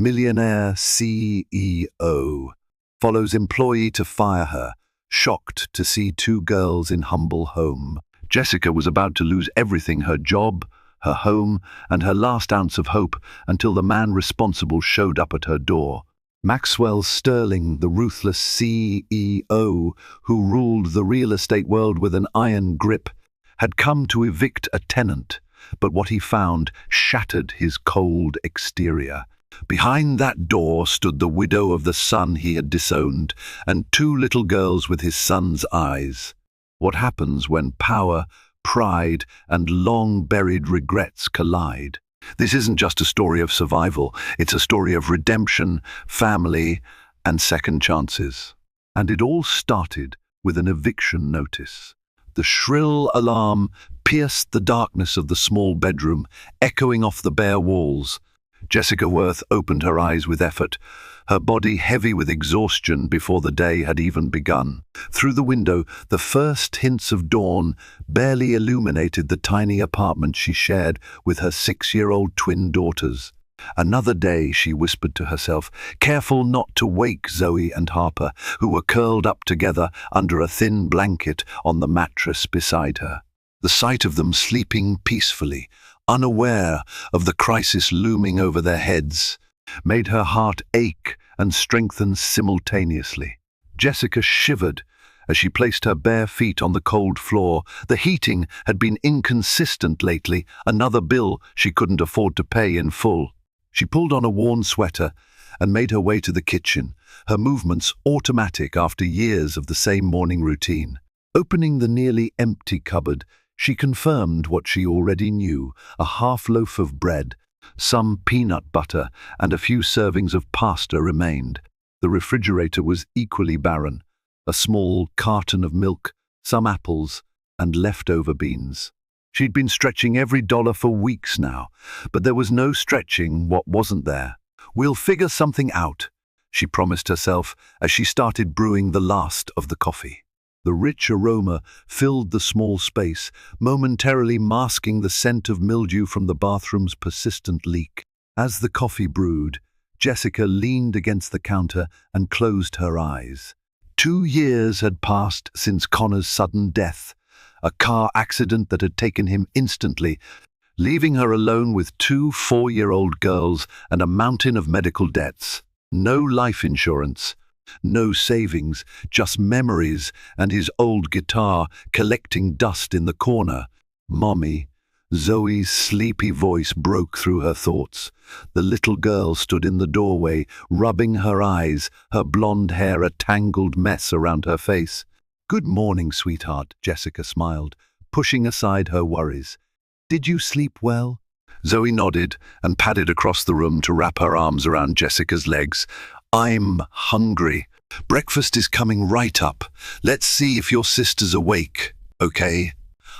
Millionaire CEO follows employee to fire her, shocked to see two girls in humble home. Jessica was about to lose everything, her job, her home, and her last ounce of hope until the man responsible showed up at her door. Maxwell Sterling, the ruthless CEO who ruled the real estate world with an iron grip, had come to evict a tenant, but what he found shattered his cold exterior. Behind that door stood the widow of the son he had disowned, and two little girls with his son's eyes. What happens when power, pride, and long-buried regrets collide? This isn't just a story of survival, it's a story of redemption, family, and second chances. And it all started with an eviction notice. The shrill alarm pierced the darkness of the small bedroom, echoing off the bare walls. Jessica Worth opened her eyes with effort, her body heavy with exhaustion before the day had even begun. Through the window, the first hints of dawn barely illuminated the tiny apartment she shared with her 6-year-old twin daughters. Another day, she whispered to herself, careful not to wake Zoe and Harper, who were curled up together under a thin blanket on the mattress beside her. The sight of them sleeping peacefully, unaware of the crisis looming over their heads, made her heart ache and strengthen simultaneously. Jessica shivered as she placed her bare feet on the cold floor. The heating had been inconsistent lately, another bill she couldn't afford to pay in full. She pulled on a worn sweater and made her way to the kitchen, her movements automatic after years of the same morning routine. Opening the nearly empty cupboard, she confirmed what she already knew: a half loaf of bread, some peanut butter, and a few servings of pasta remained. The refrigerator was equally barren: a small carton of milk, some apples, and leftover beans. She'd been stretching every dollar for weeks now, but there was no stretching what wasn't there. We'll figure something out, she promised herself as she started brewing the last of the coffee. The rich aroma filled the small space, momentarily masking the scent of mildew from the bathroom's persistent leak. As the coffee brewed, Jessica leaned against the counter and closed her eyes. 2 years had passed since Connor's sudden death, a car accident that had taken him instantly, leaving her alone with 2 4-year-old girls and a mountain of medical debts. No life insurance, no savings, just memories and his old guitar collecting dust in the corner. "Mommy," Zoe's sleepy voice broke through her thoughts. The little girl stood in the doorway, rubbing her eyes, her blonde hair a tangled mess around her face. "Good morning, sweetheart," Jessica smiled, pushing aside her worries. "Did you sleep well?" Zoe nodded and padded across the room to wrap her arms around Jessica's legs. "I'm hungry. Breakfast is coming right up. Let's see if your sister's awake, okay?"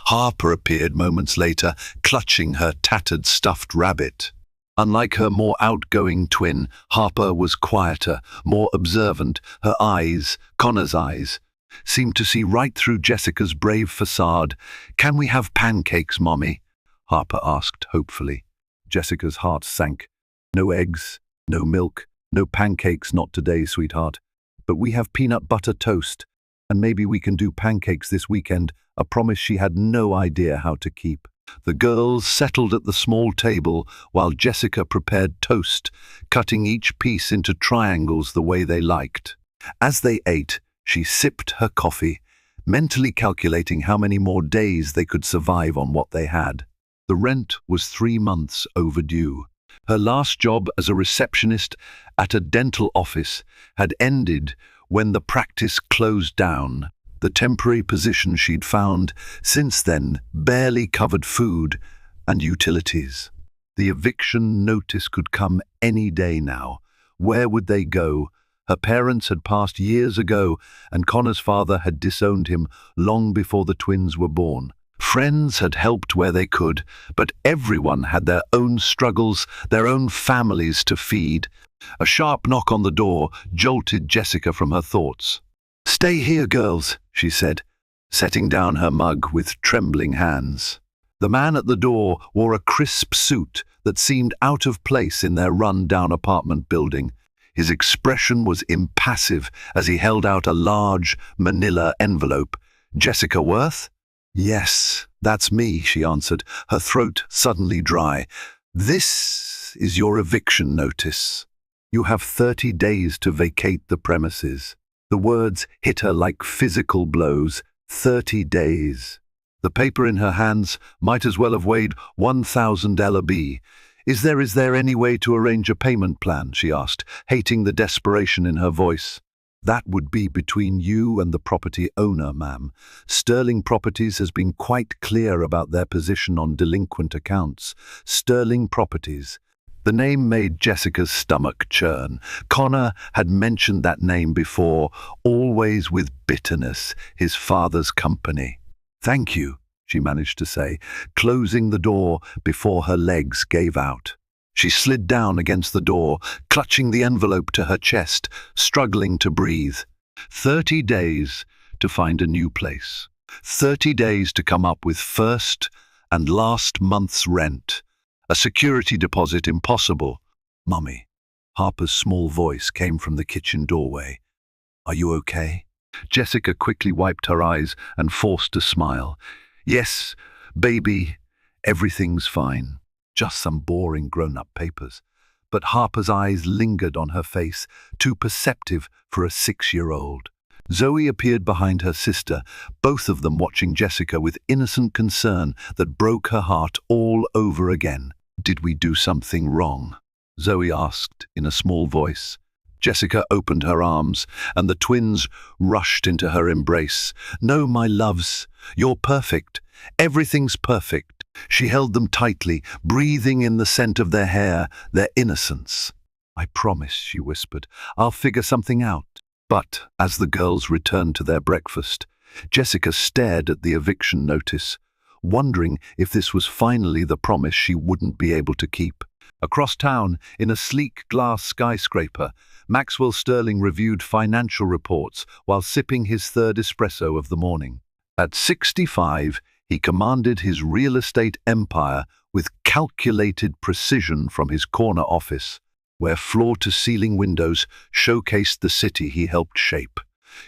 Harper appeared moments later, clutching her tattered stuffed rabbit. Unlike her more outgoing twin, Harper was quieter, more observant. Her eyes, Connor's eyes, seemed to see right through Jessica's brave facade. "Can we have pancakes, Mommy?" Harper asked hopefully. Jessica's heart sank. "No eggs, no milk, no pancakes, not today, sweetheart. But we have peanut butter toast, and maybe we can do pancakes this weekend," a promise she had no idea how to keep. The girls settled at the small table while Jessica prepared toast, cutting each piece into triangles the way they liked. As they ate, she sipped her coffee, mentally calculating how many more days they could survive on what they had. The rent was 3 months overdue. Her last job as a receptionist at a dental office had ended when the practice closed down. The temporary position she'd found since then barely covered food and utilities. The eviction notice could come any day now. Where would they go? Her parents had passed years ago, and Connor's father had disowned him long before the twins were born. Friends had helped where they could, but everyone had their own struggles, their own families to feed. A sharp knock on the door jolted Jessica from her thoughts. "Stay here, girls," she said, setting down her mug with trembling hands. The man at the door wore a crisp suit that seemed out of place in their run-down apartment building. His expression was impassive as he held out a large manila envelope. "Jessica Worth?" "Yes, that's me," she answered, her throat suddenly dry. "This is your eviction notice. You have 30 days to vacate the premises." The words hit her like physical blows. 30 days. The paper in her hands might as well have weighed 1,000 lb. Is there any way to arrange a payment plan?" she asked, hating the desperation in her voice. "That would be between you and the property owner, ma'am. Sterling Properties has been quite clear about their position on delinquent accounts. Sterling Properties." The name made Jessica's stomach churn. Connor had mentioned that name before, always with bitterness, his father's company. "Thank you," she managed to say, closing the door before her legs gave out. She slid down against the door, clutching the envelope to her chest, struggling to breathe. 30 days to find a new place. 30 days to come up with first and last month's rent. A security deposit impossible. "Mummy." Harper's small voice came from the kitchen doorway. "Are you okay?" Jessica quickly wiped her eyes and forced a smile. "Yes, baby, everything's fine. Just some boring grown-up papers." But Harper's eyes lingered on her face, too perceptive for a 6-year-old. Zoe appeared behind her sister, both of them watching Jessica with innocent concern that broke her heart all over again. "Did we do something wrong?" Zoe asked in a small voice. Jessica opened her arms, and the twins rushed into her embrace. "No, my loves, you're perfect. Everything's perfect." She held them tightly, breathing in the scent of their hair, their innocence. "I promise," she whispered, "I'll figure something out." But as the girls returned to their breakfast, Jessica stared at the eviction notice, wondering if this was finally the promise she wouldn't be able to keep. Across town, in a sleek glass skyscraper, Maxwell Sterling reviewed financial reports while sipping his third espresso of the morning. At 65, he commanded his real estate empire with calculated precision from his corner office, where floor-to-ceiling windows showcased the city he helped shape.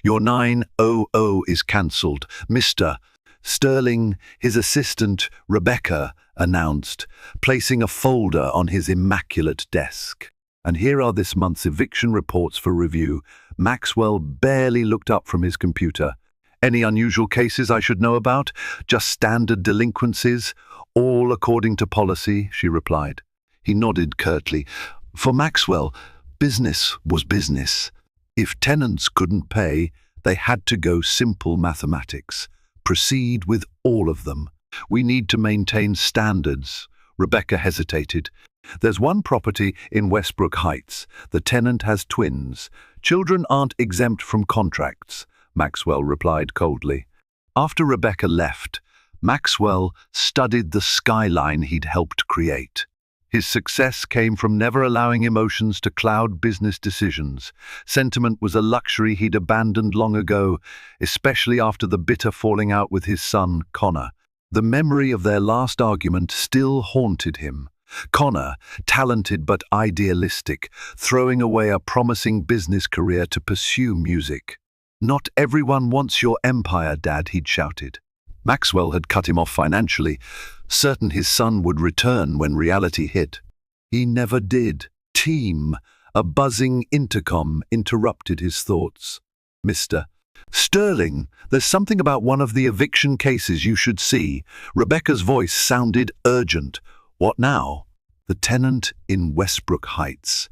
"Your 900 is cancelled, Mr. Sterling," his assistant, Rebecca, announced, placing a folder on his immaculate desk. "And here are this month's eviction reports for review." Maxwell barely looked up from his computer. "Any unusual cases I should know about? Just standard delinquencies? All according to policy," she replied. He nodded curtly. For Maxwell, business was business. If tenants couldn't pay, they had to go simple mathematics. Proceed with all of them. "We need to maintain standards." Rebecca hesitated. "There's one property in Westbrook Heights. The tenant has twins. Children aren't exempt from contracts," Maxwell replied coldly. After Rebecca left, Maxwell studied the skyline he'd helped create. His success came from never allowing emotions to cloud business decisions. Sentiment was a luxury he'd abandoned long ago, especially after the bitter falling out with his son, Connor. The memory of their last argument still haunted him. Connor, talented but idealistic, throwing away a promising business career to pursue music. "Not everyone wants your empire, Dad," he'd shouted. Maxwell had cut him off financially, certain his son would return when reality hit. He never did. "Team," a buzzing intercom interrupted his thoughts. "Mr. Sterling, there's something about one of the eviction cases you should see." Rebecca's voice sounded urgent. "What now?" "The tenant in Westbrook Heights.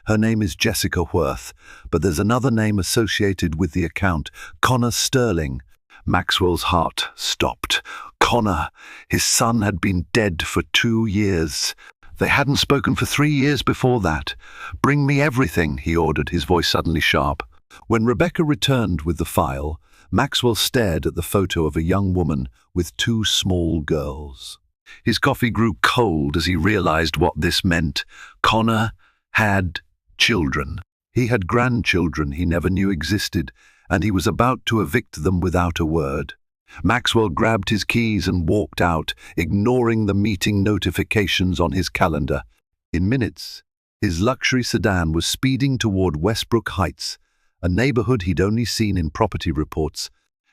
Her name is Jessica Worth, but there's another name associated with the account, Connor Sterling." Maxwell's heart stopped. Connor, his son, had been dead for 2 years. They hadn't spoken for 3 years before that. "Bring me everything," he ordered, his voice suddenly sharp. When Rebecca returned with the file, Maxwell stared at the photo of a young woman with 2 small girls. His coffee grew cold as he realized what this meant. Connor had children. He had grandchildren he never knew existed, and he was about to evict them without a word. Maxwell grabbed his keys and walked out, ignoring the meeting notifications on his calendar. In minutes, his luxury sedan was speeding toward Westbrook Heights, a neighborhood he'd only seen in property reports,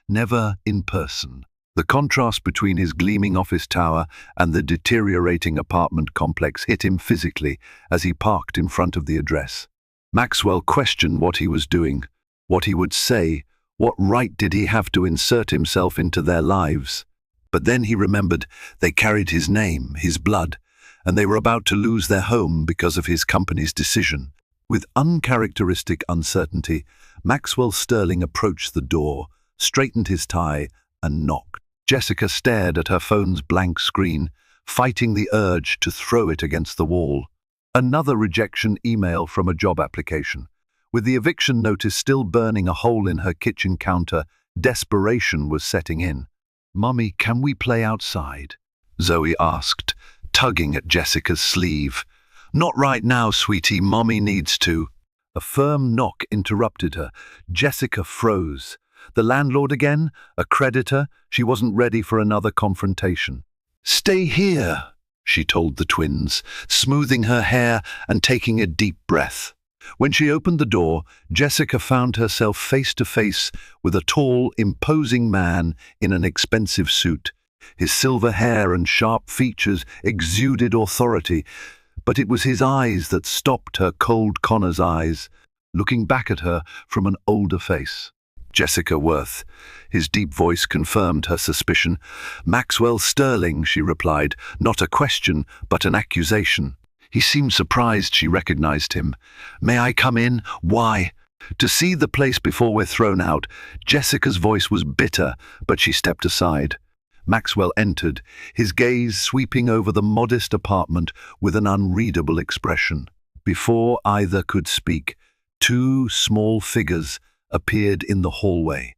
never in person. The contrast between his gleaming office tower and the deteriorating apartment complex hit him physically as he parked in front of the address. Maxwell questioned what he was doing, what he would say. What right did he have to insert himself into their lives? But then he remembered they carried his name, his blood, and they were about to lose their home because of his company's decision. With uncharacteristic uncertainty, Maxwell Sterling approached the door, straightened his tie, and knocked. Jessica stared at her phone's blank screen, fighting the urge to throw it against the wall. Another rejection email from a job application. With the eviction notice still burning a hole in her kitchen counter, desperation was setting in. "Mummy, can we play outside?" Zoe asked, tugging at Jessica's sleeve. "Not right now, sweetie. Mommy needs to." A firm knock interrupted her. Jessica froze. The landlord again? A creditor? She wasn't ready for another confrontation. "Stay here," she told the twins, smoothing her hair and taking a deep breath. When she opened the door, Jessica found herself face to face with a tall, imposing man in an expensive suit. His silver hair and sharp features exuded authority, but it was his eyes that stopped her cold Connor's eyes, looking back at her from an older face. "Jessica Worth." His deep voice confirmed her suspicion. "Maxwell Sterling," she replied, not a question, but an accusation. He seemed surprised she recognized him. "May I come in? Why?" "To see the place before we're thrown out." Jessica's voice was bitter, but she stepped aside. Maxwell entered, his gaze sweeping over the modest apartment with an unreadable expression. Before either could speak, two small figures appeared in the hallway.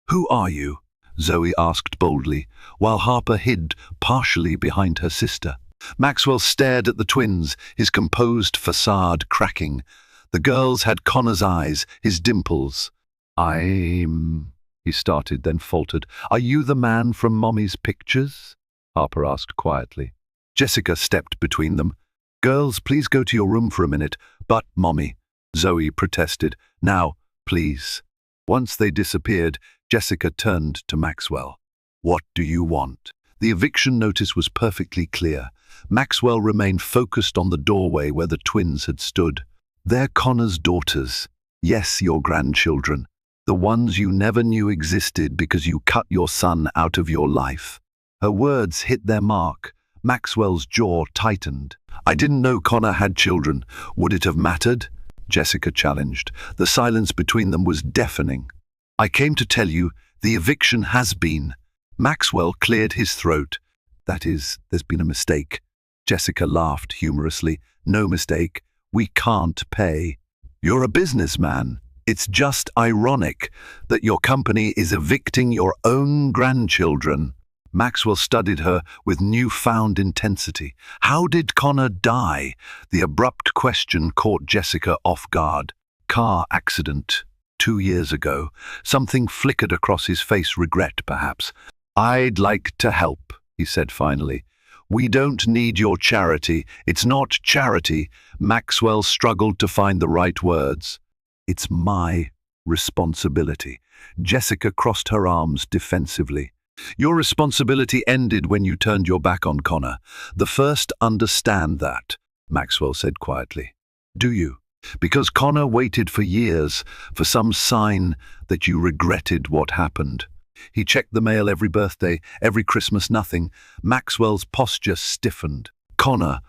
"Who are you?" Zoe asked boldly, while Harper hid partially behind her sister. Maxwell stared at the twins, his composed facade cracking. The girls had Connor's eyes, his dimples. He started, then faltered. "Are you the man from Mommy's pictures?" Harper asked quietly. Jessica stepped between them. "Girls, please go to your room for a minute." "But, Mommy," Zoe protested. "Now, please." Once they disappeared, Jessica turned to Maxwell. "What do you want?" The eviction notice was perfectly clear. Maxwell remained focused on the doorway where the twins had stood. "They're Connor's daughters. Yes, your grandchildren. The ones you never knew existed because you cut your son out of your life." Her words hit their mark. Maxwell's jaw tightened. "I didn't know Connor had children. Would it have mattered?" Jessica challenged. The silence between them was deafening. "I came to tell you, the eviction has been." Maxwell cleared his throat. "That is, there's been a mistake." Jessica laughed humorously. "No mistake. We can't pay." "You're a businessman. It's just ironic that your company is evicting your own grandchildren." Maxwell studied her with newfound intensity. "How did Connor die?" The abrupt question caught Jessica off guard. "Car accident. 2 years ago." Something flickered across his face, regret perhaps. "I'd like to help," he said finally. "We don't need your charity. It's not charity." Maxwell struggled to find the right words. "It's my responsibility." Jessica crossed her arms defensively. "Your responsibility ended when you turned your back on Connor. The first understand that," Maxwell said quietly. "Do you? Because Connor waited for years for some sign that you regretted what happened. He checked the mail every birthday, every Christmas, nothing." Maxwell's posture stiffened. "Connor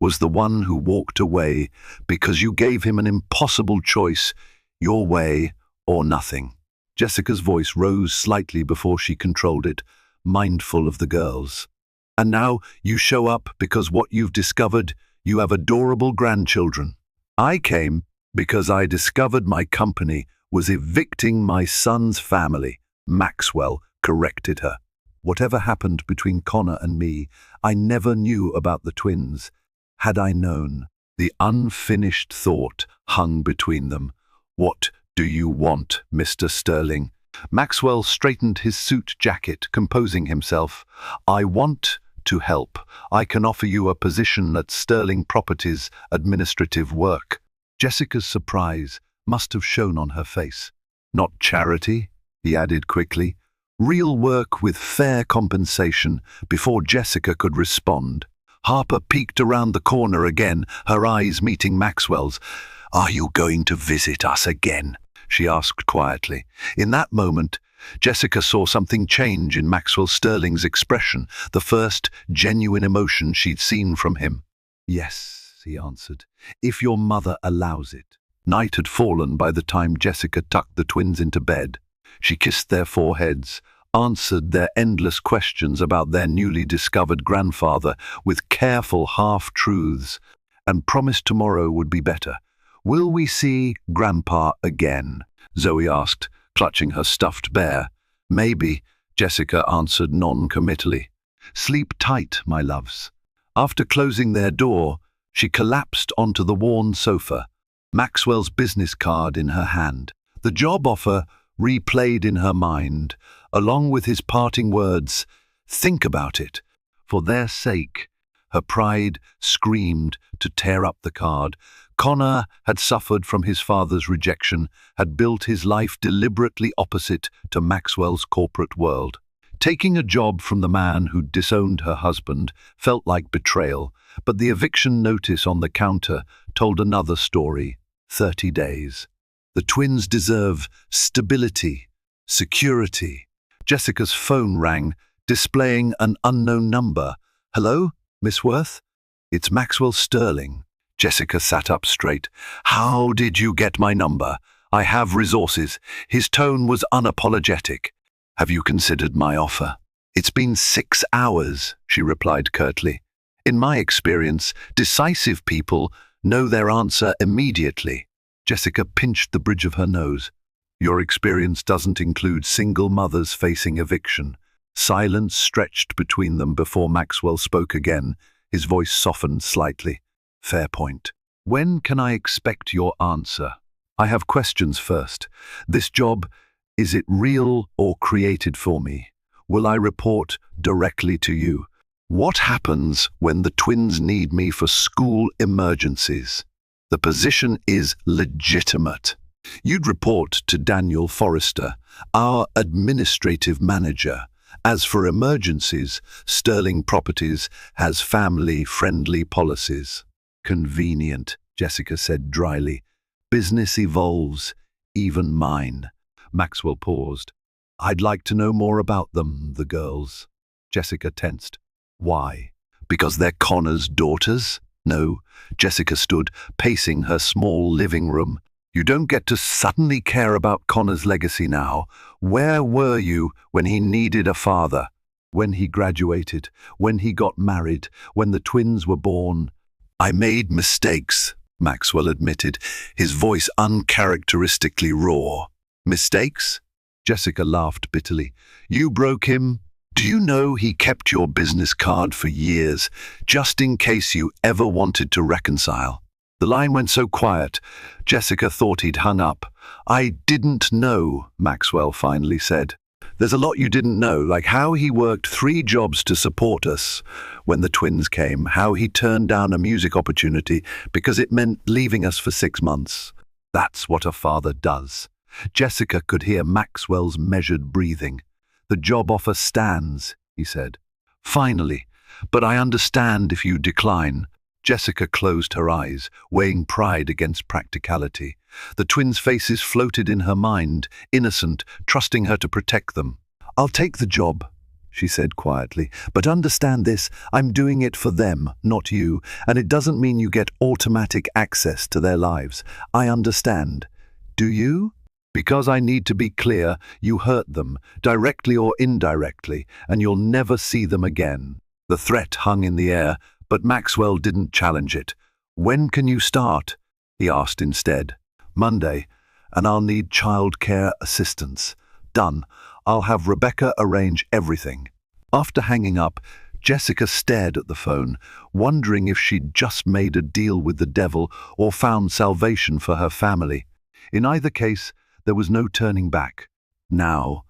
was the one who walked away because you gave him an impossible choice, your way or nothing." Jessica's voice rose slightly before she controlled it, mindful of the girls. "And now you show up because what you've discovered, you have adorable grandchildren." "I came because I discovered my company was evicting my son's family," Maxwell corrected her. "Whatever happened between Connor and me, I never knew about the twins. Had I known." The unfinished thought hung between them. "What do you want, Mr. Sterling?" Maxwell straightened his suit jacket, composing himself. I want to help. I can offer you a position at Sterling Properties administrative work. Jessica's surprise must have shown on her face. Not charity, he added quickly. Real work with fair compensation. Before Jessica could respond, Harper peeked around the corner again, her eyes meeting Maxwell's. Are you going to visit us again? She asked quietly. In that moment, Jessica saw something change in Maxwell Sterling's expression, the first genuine emotion she'd seen from him. Yes, he answered, if your mother allows it. Night had fallen by the time Jessica tucked the twins into bed. She kissed their foreheads, answered their endless questions about their newly discovered grandfather with careful half-truths, and promised tomorrow would be better. Will we see Grandpa again? Zoe asked, clutching her stuffed bear. Maybe, Jessica answered non-committally. Sleep tight, my loves. After closing their door, she collapsed onto the worn sofa, Maxwell's business card in her hand. The job offer replayed in her mind, along with his parting words, think about it. For their sake, her pride screamed to tear up the card. Connor had suffered from his father's rejection, had built his life deliberately opposite to Maxwell's corporate world. Taking a job from the man who'd disowned her husband felt like betrayal, but the eviction notice on the counter told another story. 30 days. The twins deserve stability, security. Jessica's phone rang, displaying an unknown number. Hello, Miss Worth? It's Maxwell Sterling. Jessica sat up straight. How did you get my number? I have resources. His tone was unapologetic. Have you considered my offer? It's been 6 hours, she replied curtly. In my experience, decisive people know their answer immediately. Jessica pinched the bridge of her nose. Your experience doesn't include single mothers facing eviction. Silence stretched between them before Maxwell spoke again. His voice softened slightly. Fair point. When can I expect your answer? I have questions first. This job, is it real or created for me? Will I report directly to you? What happens when the twins need me for school emergencies? The position is legitimate. You'd report to Daniel Forrester, our administrative manager. As for emergencies, Sterling Properties has family-friendly policies. Convenient, Jessica said dryly. Business evolves, even mine. Maxwell paused. I'd like to know more about them, the girls. Jessica tensed. Why? Because they're Connor's daughters? No. Jessica stood, pacing her small living room. You don't get to suddenly care about Connor's legacy now. Where were you when he needed a father? When he graduated, when he got married, when the twins were born. I made mistakes, Maxwell admitted, his voice uncharacteristically raw. Mistakes? Jessica laughed bitterly. You broke him. Do you know he kept your business card for years, just in case you ever wanted to reconcile? The line went so quiet, Jessica thought he'd hung up. I didn't know, Maxwell finally said. There's a lot you didn't know, like how he worked 3 jobs to support us when the twins came, how he turned down a music opportunity because it meant leaving us for 6 months. That's what a father does. Jessica could hear Maxwell's measured breathing. The job offer stands, he said. Finally, but I understand if you decline. Jessica closed her eyes, weighing pride against practicality. The twins' faces floated in her mind, innocent, trusting her to protect them. I'll take the job, she said quietly, but understand this, I'm doing it for them, not you, and it doesn't mean you get automatic access to their lives. I understand. Do you? Because I need to be clear, you hurt them, directly or indirectly, and you'll never see them again. The threat hung in the air, but Maxwell didn't challenge it. When can you start? He asked instead. Monday, and I'll need childcare assistance. Done. I'll have Rebecca arrange everything. After hanging up, Jessica stared at the phone, wondering if she'd just made a deal with the devil or found salvation for her family. In either case, there was no turning back. Now,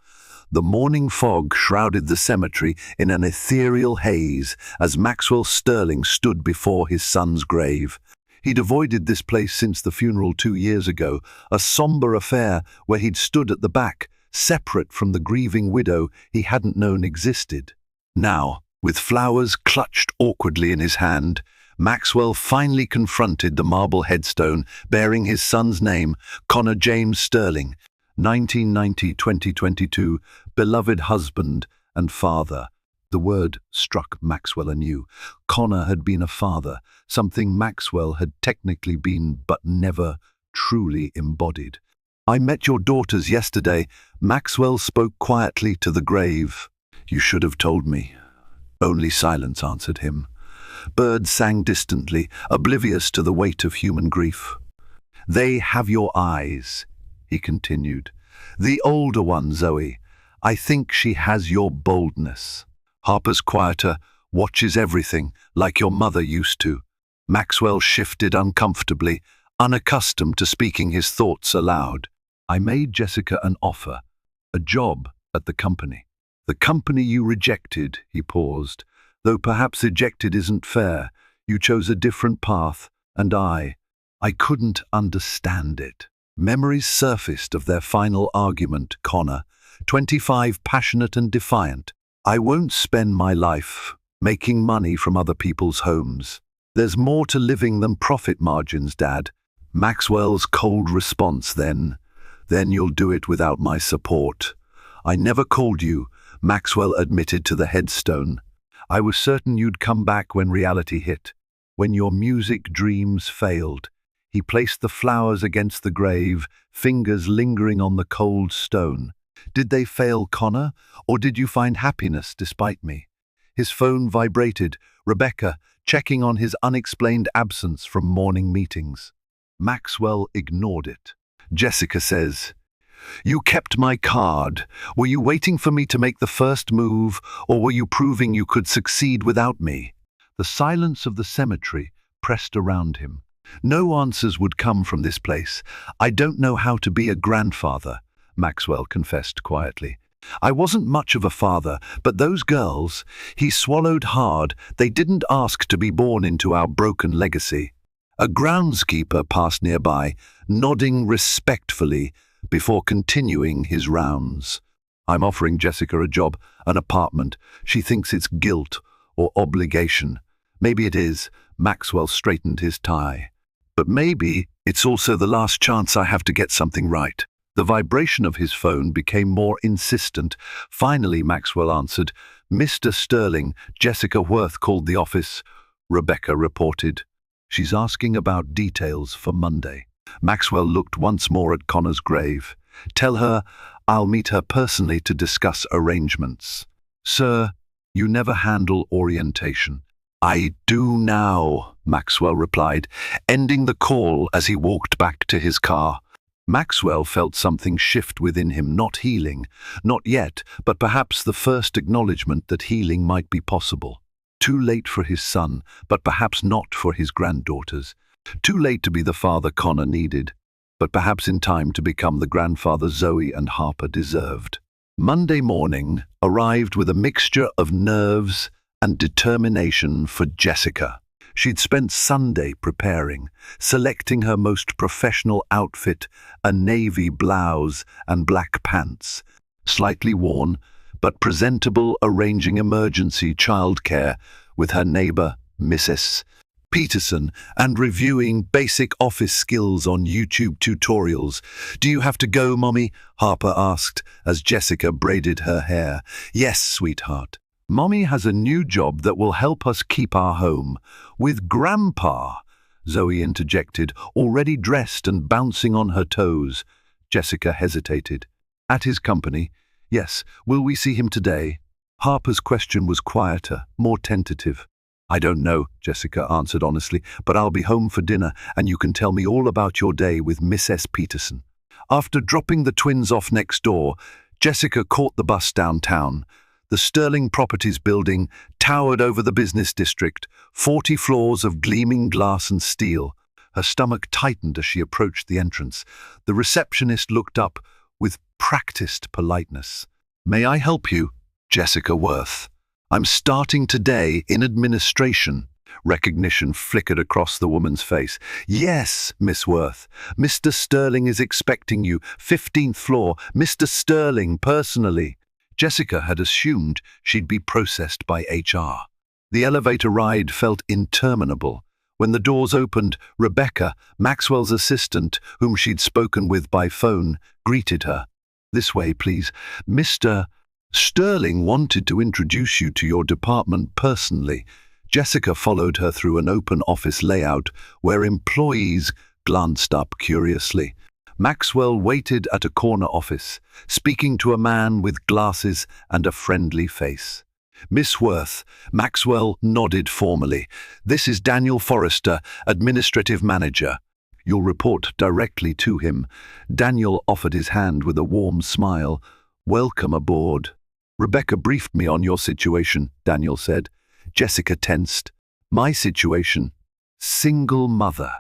the morning fog shrouded the cemetery in an ethereal haze as Maxwell Sterling stood before his son's grave. He'd avoided this place since the funeral 2 years ago, a somber affair where he'd stood at the back, separate from the grieving widow he hadn't known existed. Now, with flowers clutched awkwardly in his hand, Maxwell finally confronted the marble headstone bearing his son's name, Connor James Sterling, 1990-2022, beloved husband and father. The word struck Maxwell anew. Connor had been a father, something Maxwell had technically been but never truly embodied. "I met your daughters yesterday," Maxwell spoke quietly to the grave. "You should have told me." Only silence answered him. Birds sang distantly, oblivious to the weight of human grief. "They have your eyes," he continued. "The older one, Zoe. I think she has your boldness. Harper's quieter, watches everything, like your mother used to." Maxwell shifted uncomfortably, unaccustomed to speaking his thoughts aloud. "I made Jessica an offer, a job at the company." "The company you rejected," he paused. "Though perhaps ejected isn't fair. You chose a different path, and I couldn't understand it." Memories surfaced of their final argument, Connor, 25, passionate and defiant. "I won't spend my life making money from other people's homes. There's more to living than profit margins, Dad." Maxwell's cold response then you'll do it without my support. "I never called you," Maxwell admitted to the headstone. "I was certain you'd come back when reality hit, when your music dreams failed." He placed the flowers against the grave, fingers lingering on the cold stone. "Did they fail, Connor, or did you find happiness despite me?" His phone vibrated. Rebecca, checking on his unexplained absence from morning meetings. Maxwell ignored it. "Jessica says, you kept my card. Were you waiting for me to make the first move, or were you proving you could succeed without me?" The silence of the cemetery pressed around him. No answers would come from this place. "I don't know how to be a grandfather," Maxwell confessed quietly. "I wasn't much of a father, but those girls," he swallowed hard, "they didn't ask to be born into our broken legacy." A groundskeeper passed nearby, nodding respectfully before continuing his rounds. "I'm offering Jessica a job, an apartment. She thinks it's guilt or obligation." "Maybe it is," Maxwell straightened his tie. "But maybe it's also the last chance I have to get something right." The vibration of his phone became more insistent. Finally, Maxwell answered. "Mr. Sterling, Jessica Worth called the office," Rebecca reported. "She's asking about details for Monday." Maxwell looked once more at Connor's grave. "Tell her I'll meet her personally to discuss arrangements." "Sir, you never handle orientation." "I do now," Maxwell replied, ending the call as he walked back to his car. Maxwell felt something shift within him, not healing, not yet, but perhaps the first acknowledgement that healing might be possible. Too late for his son, but perhaps not for his granddaughters. Too late to be the father Connor needed, but perhaps in time to become the grandfather Zoe and Harper deserved. Monday morning arrived with a mixture of nerves and determination for Jessica. She'd spent Sunday preparing, selecting her most professional outfit, a navy blouse and black pants, slightly worn, but presentable, arranging emergency childcare with her neighbor, Mrs. Peterson, and reviewing basic office skills on YouTube tutorials. "Do you have to go, Mommy?" Harper asked as Jessica braided her hair. "Yes, sweetheart. Mommy has a new job that will help us keep our home." "With Grandpa," Zoe interjected, already dressed and bouncing on her toes. Jessica hesitated. "At his company. Yes. Will we see him today?" Harper's question was quieter, more tentative. "I don't know," Jessica answered honestly, "but I'll be home for dinner and you can tell me all about your day with Mrs. Peterson." After dropping the twins off next door, Jessica caught the bus downtown. The Sterling Properties building towered over the business district, 40 floors of gleaming glass and steel. Her stomach tightened as she approached the entrance. The receptionist looked up, with practiced politeness. "May I help you?" "Jessica Worth. I'm starting today in administration." Recognition flickered across the woman's face. "Yes, Miss Worth. Mr. Sterling is expecting you. 15th floor. Mr. Sterling, personally." Jessica had assumed she'd be processed by HR. The elevator ride felt interminable. When the doors opened, Rebecca, Maxwell's assistant, whom she'd spoken with by phone, greeted her. "This way, please. Mr. Sterling wanted to introduce you to your department personally." Jessica followed her through an open office layout where employees glanced up curiously. Maxwell waited at a corner office, speaking to a man with glasses and a friendly face. "Miss Worth," Maxwell nodded formally. "This is Daniel Forrester, Administrative Manager. You'll report directly to him." Daniel offered his hand with a warm smile. "Welcome aboard." "Rebecca briefed me on your situation," Daniel said. Jessica tensed. "My situation?" "Single mother,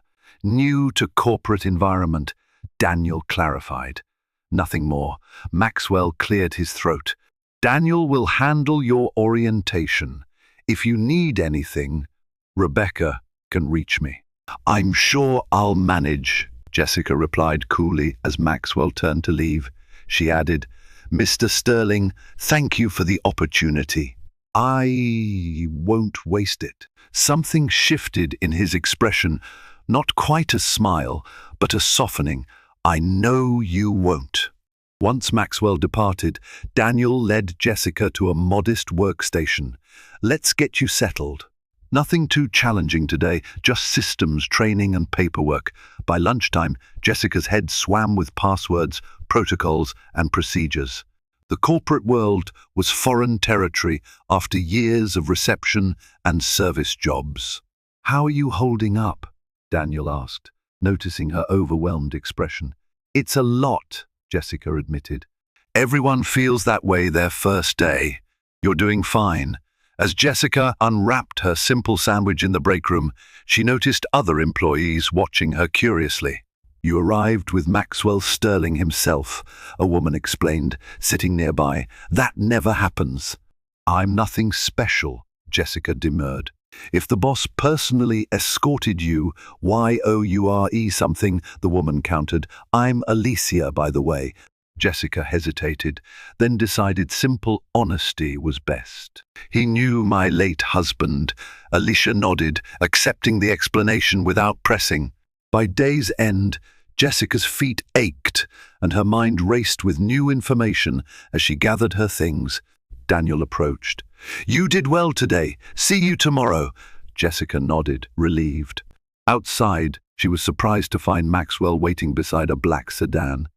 new to corporate environment," Daniel clarified. "Nothing more." Maxwell cleared his throat. "Daniel will handle your orientation. If you need anything, Rebecca can reach me." "I'm sure I'll manage," Jessica replied coolly as Maxwell turned to leave. She added, "Mr. Sterling, thank you for the opportunity. I won't waste it." Something shifted in his expression, not quite a smile, but a softening. "I know you won't." Once Maxwell departed, Daniel led Jessica to a modest workstation. "Let's get you settled. Nothing too challenging today, just systems, training and paperwork." By lunchtime, Jessica's head swam with passwords, protocols and procedures. The corporate world was foreign territory after years of reception and service jobs. "How are you holding up?" Daniel asked, noticing her overwhelmed expression. "It's a lot," Jessica admitted. "Everyone feels that way their first day. You're doing fine." As Jessica unwrapped her simple sandwich in the break room, she noticed other employees watching her curiously. "You arrived with Maxwell Sterling himself," a woman explained, sitting nearby. "That never happens." "I'm nothing special," Jessica demurred. "If the boss personally escorted you, why owe you something?" the woman countered. "I'm Alicia, by the way." Jessica hesitated, then decided simple honesty was best. "He knew my late husband." Alicia nodded, accepting the explanation without pressing. By day's end, Jessica's feet ached and her mind raced with new information as she gathered her things. Daniel approached. "You did well today. See you tomorrow." Jessica nodded, relieved. Outside, she was surprised to find Maxwell waiting beside a black sedan.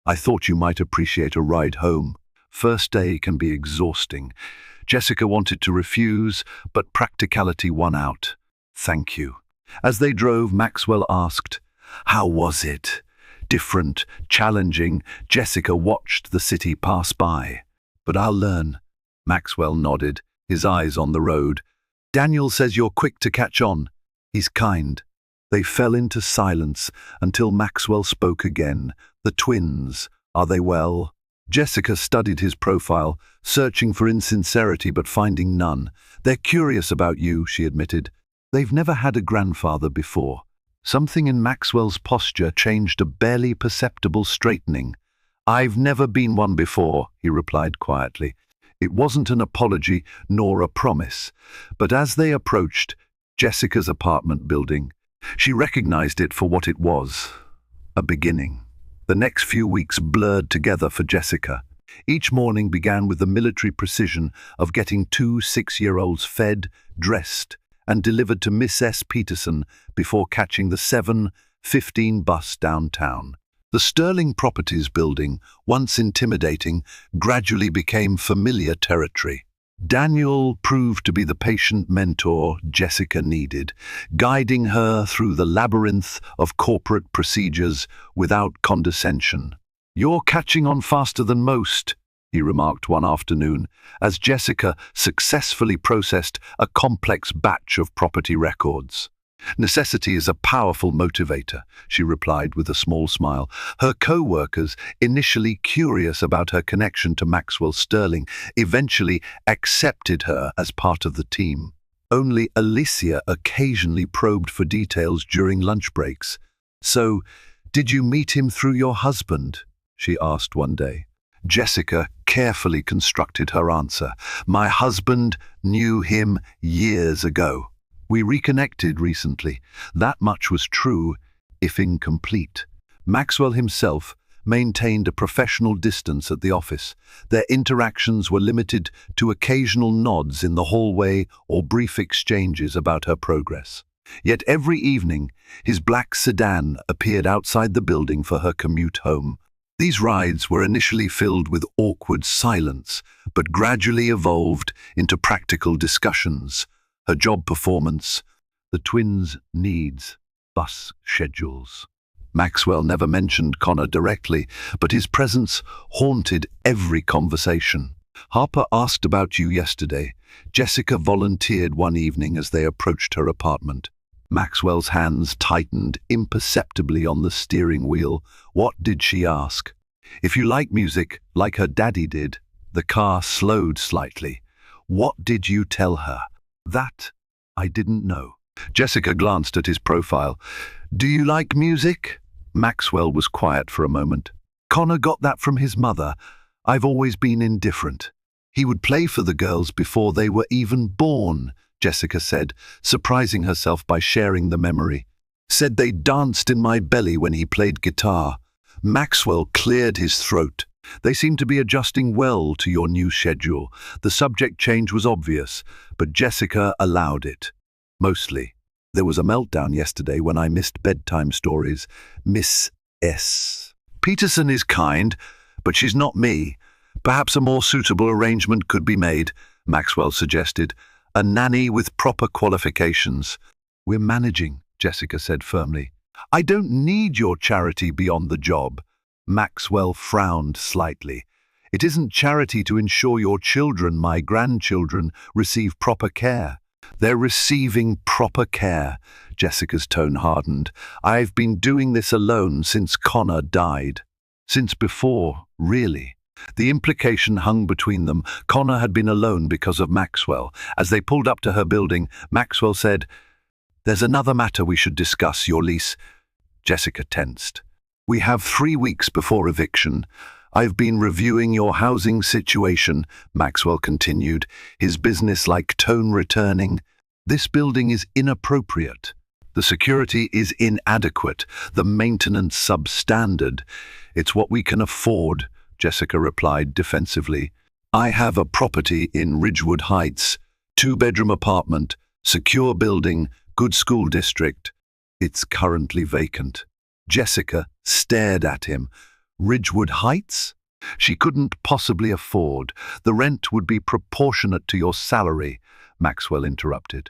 "I thought you might appreciate a ride home. First day can be exhausting." Jessica wanted to refuse, but practicality won out. "Thank you." As they drove, Maxwell asked, "How was it?" "Different, challenging." Jessica watched the city pass by. "But I'll learn." Maxwell nodded, his eyes on the road. "Daniel says you're quick to catch on." "He's kind." They fell into silence until Maxwell spoke again. "The twins, are they well?" Jessica studied his profile, searching for insincerity but finding none. "They're curious about you," she admitted. "They've never had a grandfather before." Something in Maxwell's posture changed, a barely perceptible straightening. "I've never been one before," he replied quietly. It wasn't an apology nor a promise, but as they approached Jessica's apartment building, she recognized it for what it was, a beginning. The next few weeks blurred together for Jessica. Each morning began with the military precision of getting 2 6-year-olds fed, dressed, and delivered to Miss S. Peterson before catching the 7:15 bus downtown. The Sterling Properties building, once intimidating, gradually became familiar territory. Daniel proved to be the patient mentor Jessica needed, guiding her through the labyrinth of corporate procedures without condescension. "You're catching on faster than most," he remarked one afternoon, as Jessica successfully processed a complex batch of property records. Necessity is a powerful motivator, she replied with a small smile. Her co-workers, initially curious about her connection to Maxwell Sterling, eventually accepted her as part of the team. Only Alicia occasionally probed for details during lunch breaks. "So, did you meet him through your husband?" she asked one day. Jessica carefully constructed her answer. "My husband knew him years ago. We reconnected recently. That much was true, if incomplete." Maxwell himself maintained a professional distance at the office. Their interactions were limited to occasional nods in the hallway or brief exchanges about her progress. Yet every evening, his black sedan appeared outside the building for her commute home. These rides were initially filled with awkward silence, but gradually evolved into practical discussions. Her job performance, the twins' needs, bus schedules. Maxwell never mentioned Connor directly, but his presence haunted every conversation. "Harper asked about you yesterday." Jessica volunteered one evening as they approached her apartment. Maxwell's hands tightened imperceptibly on the steering wheel. What did she ask? "If you like music, like her daddy did." The car slowed slightly. "What did you tell her?" "That I didn't know." Jessica glanced at his profile. "Do you like music?" Maxwell was quiet for a moment. "Connor got that from his mother. I've always been indifferent. He would play for the girls before they were even born," Jessica said, surprising herself by sharing the memory. "Said they danced in my belly when he played guitar." Maxwell cleared his throat. "They seem to be adjusting well to your new schedule." The subject change was obvious, but Jessica allowed it. "Mostly. There was a meltdown yesterday when I missed bedtime stories. Miss S. Peterson is kind, but she's not me. Perhaps a more suitable arrangement could be made," Maxwell suggested. "A nanny with proper qualifications." "We're managing," Jessica said firmly. "I don't need your charity beyond the job." Maxwell frowned slightly. "It isn't charity to ensure your children, my grandchildren, receive proper care." "They're receiving proper care." Jessica's tone hardened. "I've been doing this alone since Connor died." "Since before, really." The implication hung between them. Connor had been alone because of Maxwell. As they pulled up to her building, Maxwell said, "There's another matter we should discuss, your lease." Jessica tensed. "We have 3 weeks before eviction. I've been reviewing your housing situation," Maxwell continued, his business-like tone returning. "This building is inappropriate. The security is inadequate. The maintenance substandard. It's what we can afford," Jessica replied defensively. "I have a property in Ridgewood Heights, 2-bedroom apartment, secure building, good school district. It's currently vacant." Jessica stared at him. "Ridgewood Heights?" "She couldn't possibly afford. The rent would be proportionate to your salary," Maxwell interrupted.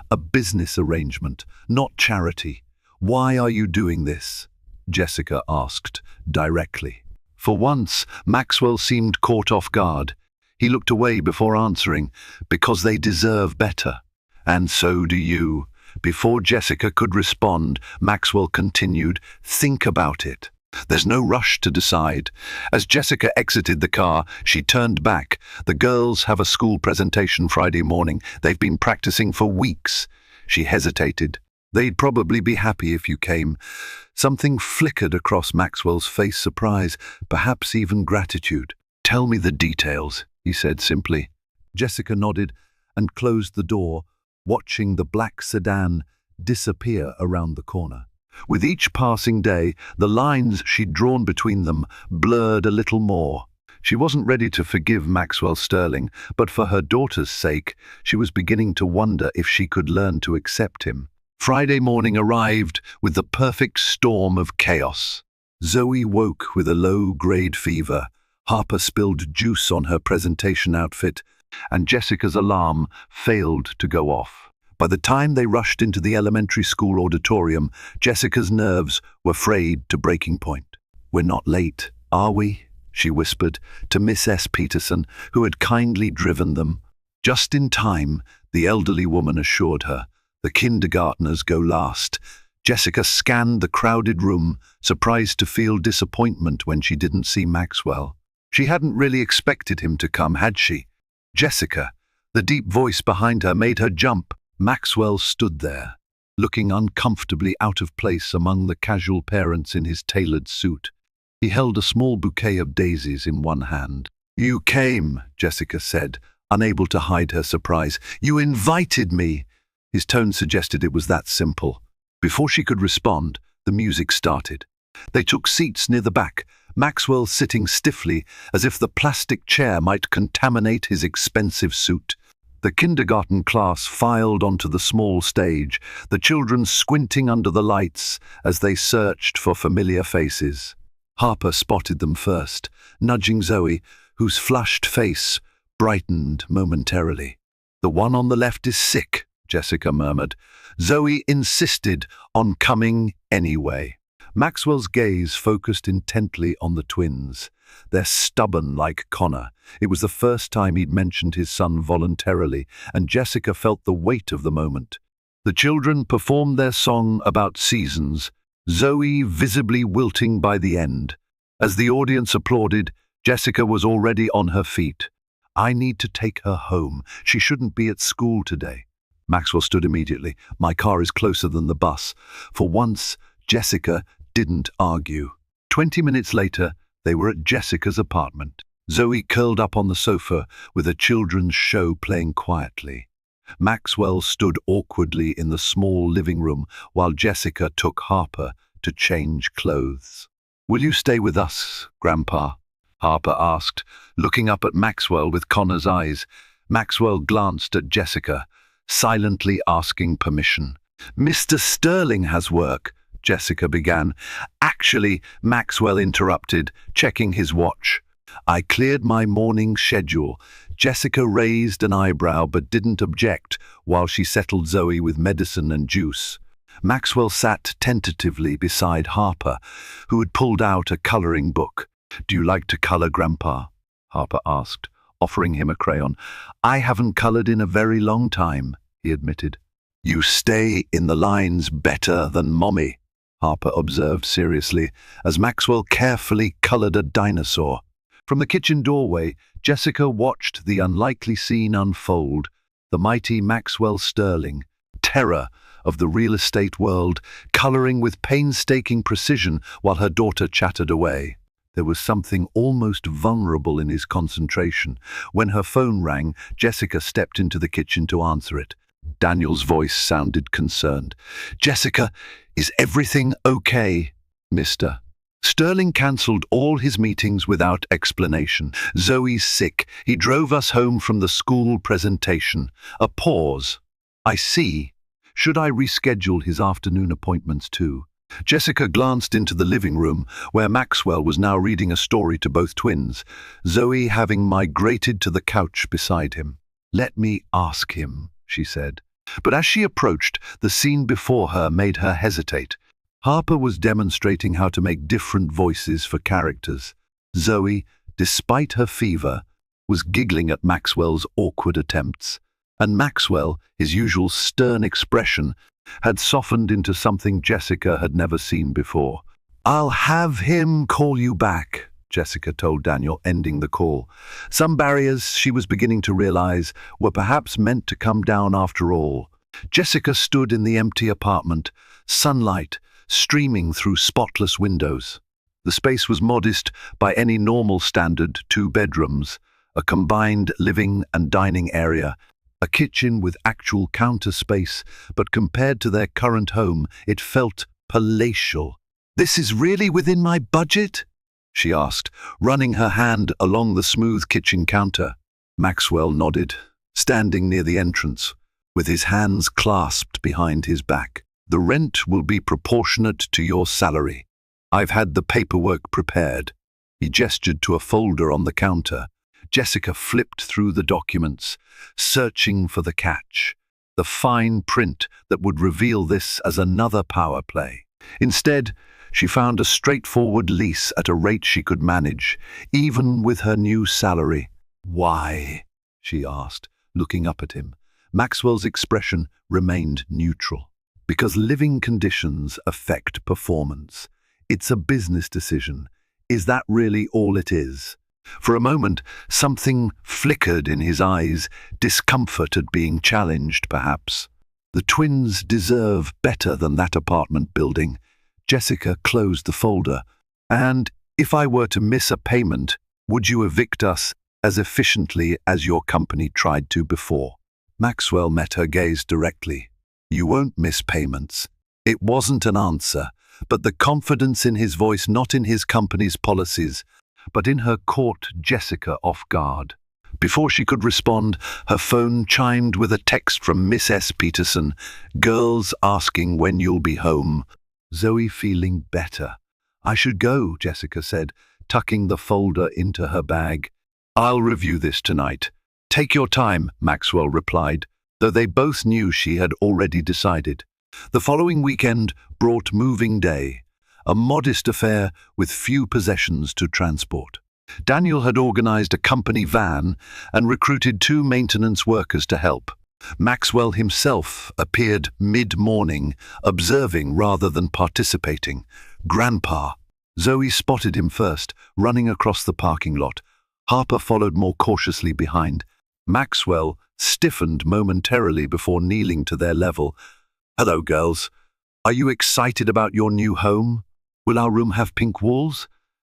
"A business arrangement, not charity. Why are you doing this?" Jessica asked directly. For once, Maxwell seemed caught off guard. He looked away before answering. "Because they deserve better. And so do you." Before Jessica could respond, Maxwell continued, "Think about it. There's no rush to decide." As Jessica exited the car, she turned back. "The girls have a school presentation Friday morning. They've been practicing for weeks." She hesitated. "They'd probably be happy if you came." Something flickered across Maxwell's face, surprise, perhaps even gratitude. "Tell me the details," he said simply. Jessica nodded and closed the door, watching the black sedan disappear around the corner. With each passing day, the lines she'd drawn between them blurred a little more. She wasn't ready to forgive Maxwell Sterling, but for her daughter's sake, she was beginning to wonder if she could learn to accept him. Friday morning arrived with the perfect storm of chaos. Zoe woke with a low-grade fever. Harper spilled juice on her presentation outfit, and Jessica's alarm failed to go off. By the time they rushed into the elementary school auditorium, Jessica's nerves were frayed to breaking point. "We're not late, are we?" she whispered to Miss S. Peterson, who had kindly driven them. "Just in time," the elderly woman assured her. The kindergartners go last. Jessica scanned the crowded room, surprised to feel disappointment when she didn't see Maxwell. She hadn't really expected him to come, had she? Jessica, the deep voice behind her made her jump. Maxwell stood there, looking uncomfortably out of place among the casual parents in his tailored suit. He held a small bouquet of daisies in one hand. "You came," Jessica said, unable to hide her surprise. "You invited me." His tone suggested it was that simple. Before she could respond, the music started. They took seats near the back, Maxwell sitting stiffly as if the plastic chair might contaminate his expensive suit. The kindergarten class filed onto the small stage, the children squinting under the lights as they searched for familiar faces. Harper spotted them first, nudging Zoe, whose flushed face brightened momentarily. "The one on the left is sick," Jessica murmured. Zoe insisted on coming anyway. Maxwell's gaze focused intently on the twins. They're stubborn like Connor. It was the first time he'd mentioned his son voluntarily, and Jessica felt the weight of the moment. The children performed their song about seasons, Zoe visibly wilting by the end. As the audience applauded, Jessica was already on her feet. "I need to take her home. She shouldn't be at school today." Maxwell stood immediately. "My car is closer than the bus." For once, Jessica didn't argue. 20 minutes later, they were at Jessica's apartment. Zoe curled up on the sofa with a children's show playing quietly. Maxwell stood awkwardly in the small living room while Jessica took Harper to change clothes. "Will you stay with us, Grandpa?" Harper asked, looking up at Maxwell with Connor's eyes. Maxwell glanced at Jessica, silently asking permission. "Mr. Sterling has work," Jessica began. "Actually," Maxwell interrupted, checking his watch. "I cleared my morning schedule." Jessica raised an eyebrow but didn't object while she settled Zoe with medicine and juice. Maxwell sat tentatively beside Harper, who had pulled out a coloring book. "Do you like to color, Grandpa?" Harper asked, offering him a crayon. "I haven't colored in a very long time," he admitted. "You stay in the lines better than Mommy," Harper observed seriously, as Maxwell carefully colored a dinosaur. From the kitchen doorway, Jessica watched the unlikely scene unfold. The mighty Maxwell Sterling, terror of the real estate world, coloring with painstaking precision while her daughter chattered away. There was something almost vulnerable in his concentration. When her phone rang, Jessica stepped into the kitchen to answer it. Daniel's voice sounded concerned. "Jessica, is everything okay, mister?" Sterling cancelled all his meetings without explanation. "Zoe's sick. He drove us home from the school presentation." A pause. "I see. Should I reschedule his afternoon appointments too?" Jessica glanced into the living room, where Maxwell was now reading a story to both twins, Zoe having migrated to the couch beside him. "Let me ask him," she said. But as she approached, the scene before her made her hesitate. Harper was demonstrating how to make different voices for characters. Zoe, despite her fever, was giggling at Maxwell's awkward attempts. And Maxwell, his usual stern expression, had softened into something Jessica had never seen before. "I'll have him call you back," Jessica told Daniel, ending the call. Some barriers, she was beginning to realize, were perhaps meant to come down after all. Jessica stood in the empty apartment, sunlight streaming through spotless windows. The space was modest by any normal standard, 2 bedrooms, a combined living and dining area, a kitchen with actual counter space, but compared to their current home, it felt palatial. "This is really within my budget?" she asked, running her hand along the smooth kitchen counter. Maxwell nodded, standing near the entrance, with his hands clasped behind his back. "The rent will be proportionate to your salary. I've had the paperwork prepared." He gestured to a folder on the counter. Jessica flipped through the documents, searching for the catch, the fine print that would reveal this as another power play. Instead, she found a straightforward lease at a rate she could manage, even with her new salary. "Why?" she asked, looking up at him. Maxwell's expression remained neutral. Because living conditions affect performance. It's a business decision. Is that really all it is? For a moment, something flickered in his eyes, discomfort at being challenged, perhaps. The twins deserve better than that apartment building. Jessica closed the folder. And if I were to miss a payment, would you evict us as efficiently as your company tried to before? Maxwell met her gaze directly. You won't miss payments. It wasn't an answer, but the confidence in his voice, not in his company's policies, but in her, caught Jessica off guard. Before she could respond, her phone chimed with a text from Miss S. Peterson. Girls asking when you'll be home. Zoe feeling better. I should go, Jessica said, tucking the folder into her bag. I'll review this tonight. Take your time, Maxwell replied, though they both knew she had already decided. The following weekend brought moving day, a modest affair with few possessions to transport. Daniel had organized a company van and recruited 2 maintenance workers to help. Maxwell himself appeared mid-morning, observing rather than participating. Grandpa. Zoe spotted him first, running across the parking lot. Harper followed more cautiously behind. Maxwell stiffened momentarily before kneeling to their level. Hello, girls. Are you excited about your new home? Will our room have pink walls?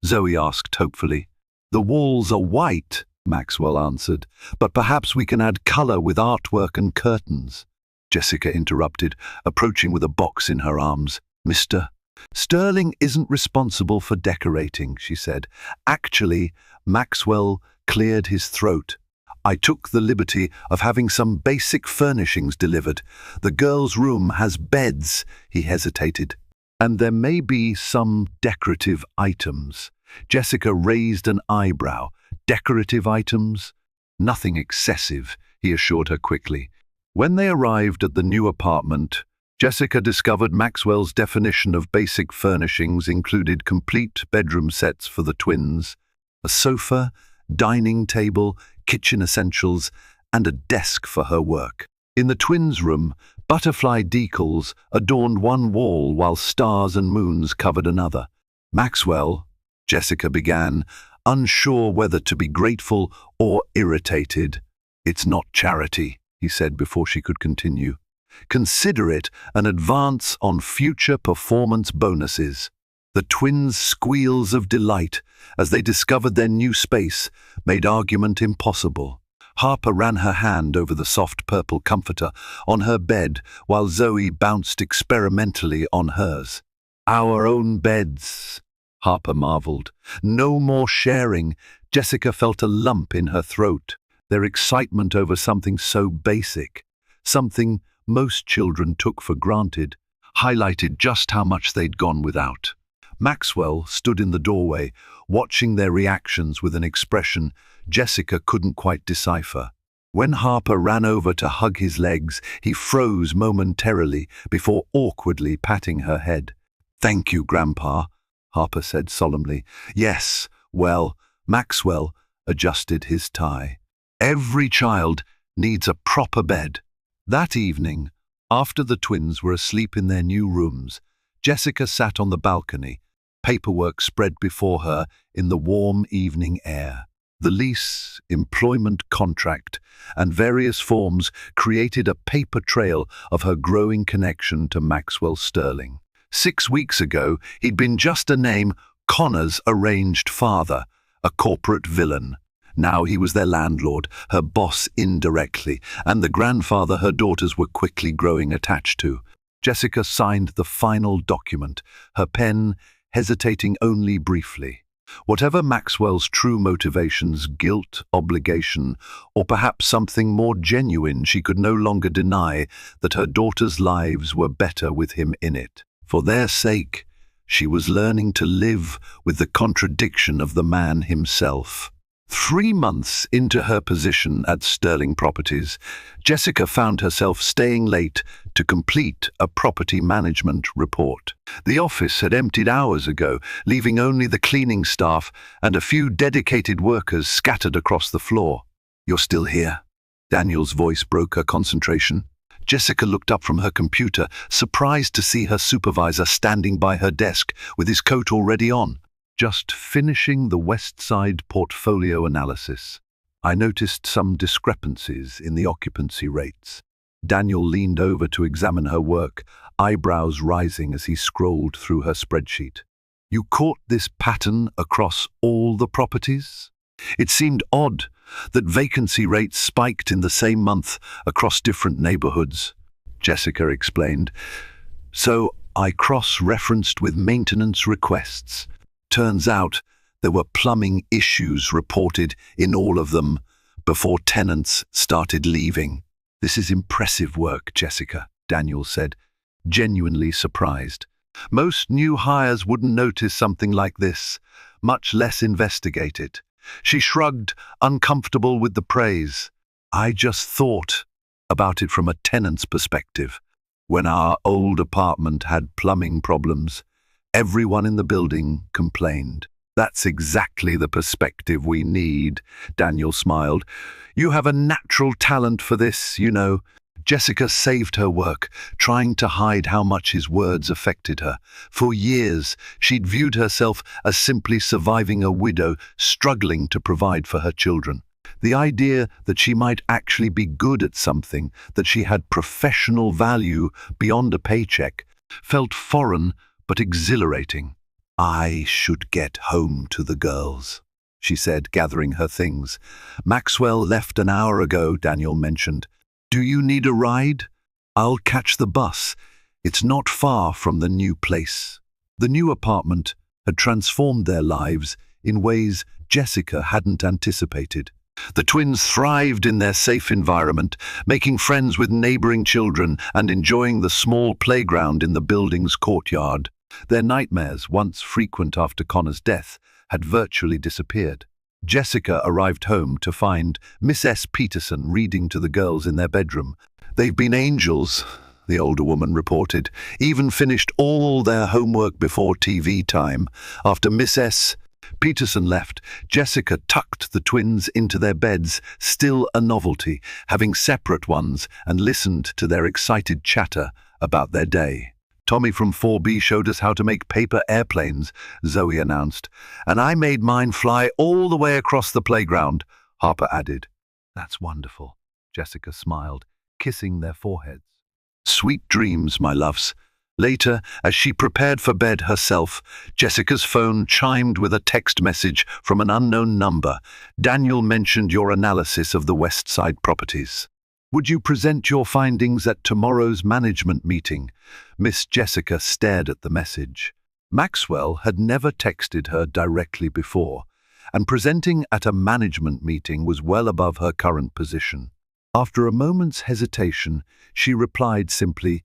Zoe asked hopefully. The walls are white, Maxwell answered, but perhaps we can add color with artwork and curtains. Jessica interrupted, approaching with a box in her arms. Mr. Sterling isn't responsible for decorating, she said. Actually, Maxwell cleared his throat. I took the liberty of having some basic furnishings delivered. The girls' room has beds, he hesitated. And there may be some decorative items. Jessica raised an eyebrow. Decorative items? Nothing excessive, he assured her quickly. When they arrived at the new apartment, Jessica discovered Maxwell's definition of basic furnishings included complete bedroom sets for the twins, a sofa, dining table, kitchen essentials, and a desk for her work. In the twins' room, butterfly decals adorned one wall while stars and moons covered another. Maxwell, Jessica began, unsure whether to be grateful or irritated. It's not charity, he said before she could continue. Consider it an advance on future performance bonuses. The twins' squeals of delight as they discovered their new space made argument impossible. Harper ran her hand over the soft purple comforter on her bed while Zoe bounced experimentally on hers. Our own beds, Harper marveled. No more sharing. Jessica felt a lump in her throat. Their excitement over something so basic, something most children took for granted, highlighted just how much they'd gone without. Maxwell stood in the doorway, watching their reactions with an expression Jessica couldn't quite decipher. When Harper ran over to hug his legs, he froze momentarily before awkwardly patting her head. Thank you, Grandpa, Harper said solemnly. Yes, well, Maxwell adjusted his tie. Every child needs a proper bed. That evening, after the twins were asleep in their new rooms, Jessica sat on the balcony, paperwork spread before her in the warm evening air. The lease, employment contract, and various forms created a paper trail of her growing connection to Maxwell Sterling. 6 weeks ago, he'd been just a name, Connor's arranged father, a corporate villain. Now he was their landlord, her boss indirectly, and the grandfather her daughters were quickly growing attached to. Jessica signed the final document, her pen hesitating only briefly. Whatever Maxwell's true motivations, guilt, obligation, or perhaps something more genuine, she could no longer deny that her daughters' lives were better with him in it. For their sake, she was learning to live with the contradiction of the man himself. 3 months into her position at Sterling Properties, Jessica found herself staying late to complete a property management report. The office had emptied hours ago, leaving only the cleaning staff and a few dedicated workers scattered across the floor. You're still here? Daniel's voice broke her concentration. Jessica looked up from her computer, surprised to see her supervisor standing by her desk with his coat already on. Just finishing the West Side portfolio analysis. I noticed some discrepancies in the occupancy rates. Daniel leaned over to examine her work, eyebrows rising as he scrolled through her spreadsheet. You caught this pattern across all the properties? It seemed odd that vacancy rates spiked in the same month across different neighborhoods, Jessica explained. So I cross-referenced with maintenance requests. Turns out there were plumbing issues reported in all of them before tenants started leaving. This is impressive work, Jessica, Daniel said, genuinely surprised. Most new hires wouldn't notice something like this, much less investigate it. She shrugged, uncomfortable with the praise. I just thought about it from a tenant's perspective. When our old apartment had plumbing problems, everyone in the building complained. That's exactly the perspective we need, Daniel smiled. You have a natural talent for this, you know. Jessica saved her work, trying to hide how much his words affected her. For years, she'd viewed herself as simply surviving a widow, struggling to provide for her children. The idea that she might actually be good at something, that she had professional value beyond a paycheck, felt foreign but exhilarating. I should get home to the girls, she said, gathering her things. Maxwell left an hour ago, Daniel mentioned. Do you need a ride? I'll catch the bus. It's not far from the new place. The new apartment had transformed their lives in ways Jessica hadn't anticipated. The twins thrived in their safe environment, making friends with neighboring children and enjoying the small playground in the building's courtyard. Their nightmares, once frequent after Connor's death, had virtually disappeared. Jessica arrived home to find Miss S. Peterson reading to the girls in their bedroom. They've been angels, the older woman reported, even finished all their homework before TV time. After Miss S. Peterson left, Jessica tucked the twins into their beds, still a novelty, having separate ones, and listened to their excited chatter about their day. Tommy from 4B showed us how to make paper airplanes, Zoe announced. And I made mine fly all the way across the playground, Harper added. That's wonderful, Jessica smiled, kissing their foreheads. Sweet dreams, my loves. Later, as she prepared for bed herself, Jessica's phone chimed with a text message from an unknown number. Daniel mentioned your analysis of the West Side properties. Would you present your findings at tomorrow's management meeting? Miss Jessica stared at the message. Maxwell had never texted her directly before, and presenting at a management meeting was well above her current position. After a moment's hesitation, she replied simply,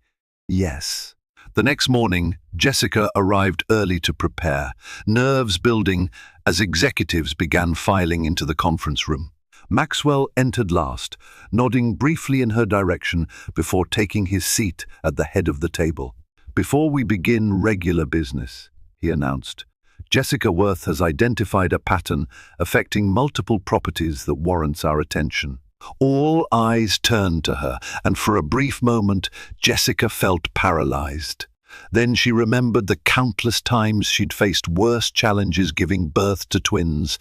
yes. The next morning, Jessica arrived early to prepare, nerves building as executives began filing into the conference room. Maxwell entered last, nodding briefly in her direction before taking his seat at the head of the table. Before we begin regular business, he announced, Jessica Worth has identified a pattern affecting multiple properties that warrants our attention. All eyes turned to her, and for a brief moment, Jessica felt paralyzed. Then she remembered the countless times she'd faced worse challenges giving birth to twins,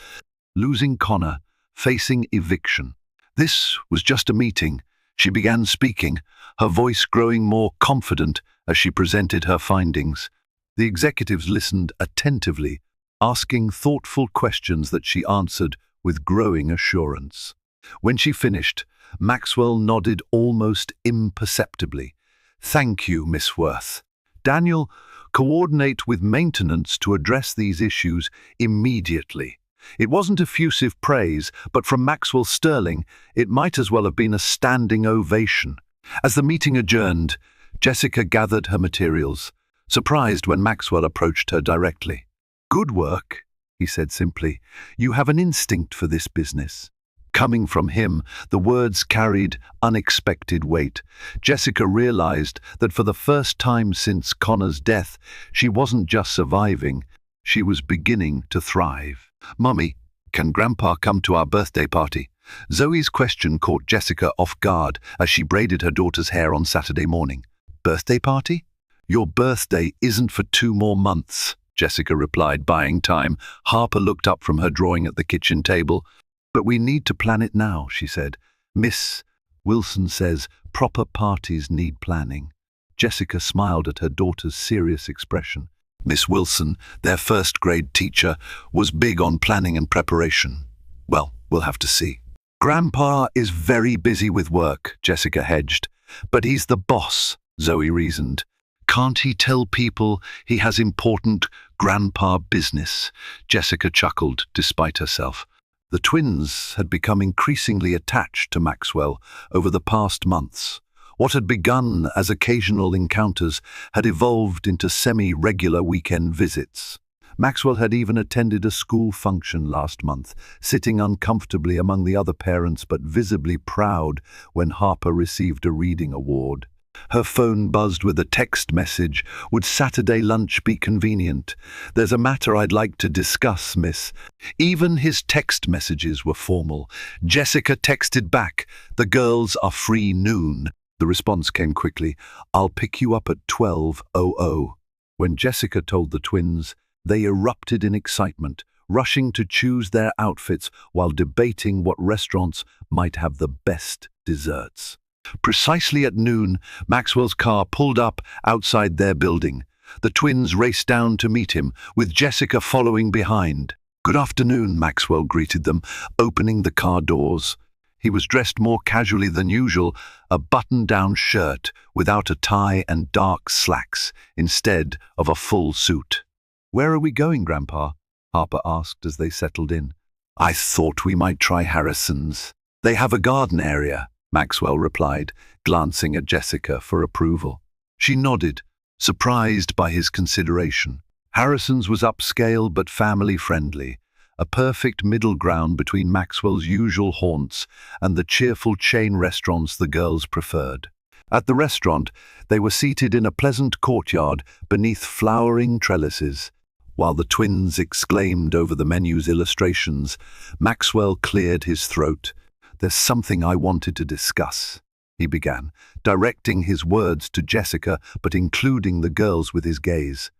losing Connor, facing eviction. This was just a meeting. She began speaking, her voice growing more confident as she presented her findings. The executives listened attentively, asking thoughtful questions that she answered with growing assurance. When she finished, Maxwell nodded almost imperceptibly. Thank you, Miss Worth. Daniel, coordinate with maintenance to address these issues immediately. It wasn't effusive praise, but from Maxwell Sterling, it might as well have been a standing ovation. As the meeting adjourned, Jessica gathered her materials, surprised when Maxwell approached her directly. Good work, he said simply. You have an instinct for this business. Coming from him, the words carried unexpected weight. Jessica realized that for the first time since Connor's death, she wasn't just surviving, she was beginning to thrive. Mummy, Can Grandpa come to our birthday party? Zoe's question caught Jessica off guard as she braided her daughter's hair on Saturday morning. Birthday party? Your birthday isn't for 2 more months, Jessica replied, buying time. Harper looked up from her drawing at the kitchen table. But we need to plan it now, she said. Miss Wilson says proper parties need planning. Jessica smiled at her daughter's serious expression. Miss Wilson, their first-grade teacher, was big on planning and preparation. Well, we'll have to see. Grandpa is very busy with work, Jessica hedged. But he's the boss, Zoe reasoned. Can't he tell people he has important grandpa business? Jessica chuckled, despite herself. The twins had become increasingly attached to Maxwell over the past months. What had begun as occasional encounters had evolved into semi-regular weekend visits. Maxwell had even attended a school function last month, sitting uncomfortably among the other parents but visibly proud when Harper received a reading award. Her phone buzzed with a text message. Would Saturday lunch be convenient? There's a matter I'd like to discuss, miss. Even his text messages were formal. Jessica texted back, the girls are free noon. The response came quickly, I'll pick you up at 12:00. When Jessica told the twins, they erupted in excitement, rushing to choose their outfits while debating what restaurants might have the best desserts. Precisely at noon, Maxwell's car pulled up outside their building. The twins raced down to meet him, with Jessica following behind. Good afternoon, Maxwell greeted them, opening the car doors. He was dressed more casually than usual, a button-down shirt without a tie and dark slacks, instead of a full suit. Where are we going, Grandpa? Harper asked as they settled in. I thought we might try Harrison's. They have a garden area, Maxwell replied, glancing at Jessica for approval. She nodded, surprised by his consideration. Harrison's was upscale but family-friendly, a perfect middle ground between Maxwell's usual haunts and the cheerful chain restaurants the girls preferred. At the restaurant, they were seated in a pleasant courtyard beneath flowering trellises. While the twins exclaimed over the menu's illustrations, Maxwell cleared his throat. There's something I wanted to discuss, he began, directing his words to Jessica but including the girls with his gaze.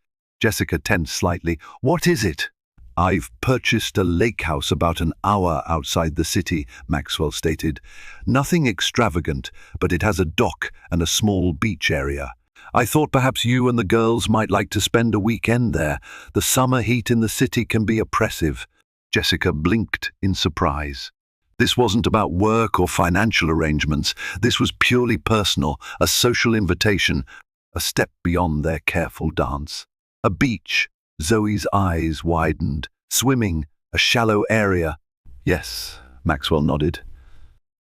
Jessica tensed slightly. What is it? I've purchased a lake house about an hour outside the city, Maxwell stated. Nothing extravagant, but it has a dock and a small beach area. I thought perhaps you and the girls might like to spend a weekend there. The summer heat in the city can be oppressive. Jessica blinked in surprise. This wasn't about work or financial arrangements. This was purely personal, a social invitation, a step beyond their careful dance. A beach. Zoe's eyes widened. Swimming, a shallow area. Yes, Maxwell nodded.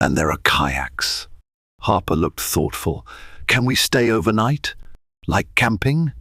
And there are kayaks. Harper looked thoughtful. Can we stay overnight? Like camping?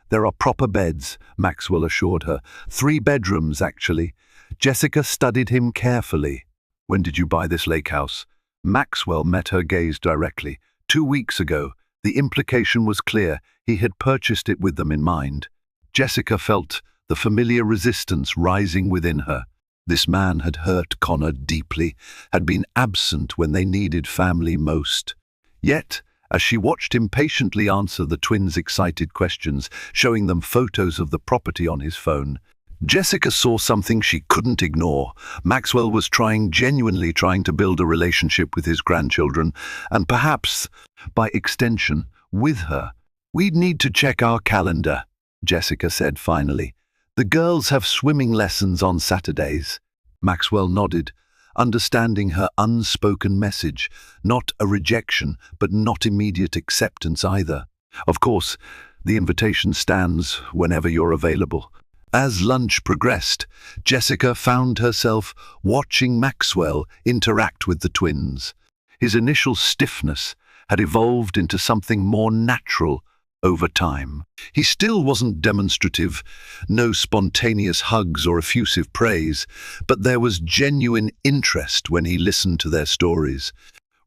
There are proper beds, Maxwell assured her. 3 bedrooms, actually. Jessica studied him carefully. When did you buy this lake house? Maxwell met her gaze directly. 2 weeks ago. The implication was clear. He had purchased it with them in mind. Jessica felt the familiar resistance rising within her. This man had hurt Connor deeply, had been absent when they needed family most. Yet, as she watched him patiently answer the twins' excited questions, showing them photos of the property on his phone, Jessica saw something she couldn't ignore. Maxwell was genuinely trying to build a relationship with his grandchildren, and perhaps, by extension, with her. We'd need to check our calendar, Jessica said finally. The girls have swimming lessons on Saturdays. Maxwell nodded, understanding her unspoken message, not a rejection, but not immediate acceptance either. Of course, the invitation stands whenever you're available. As lunch progressed, Jessica found herself watching Maxwell interact with the twins. His initial stiffness had evolved into something more natural over time. He still wasn't demonstrative, no spontaneous hugs or effusive praise, but there was genuine interest when he listened to their stories.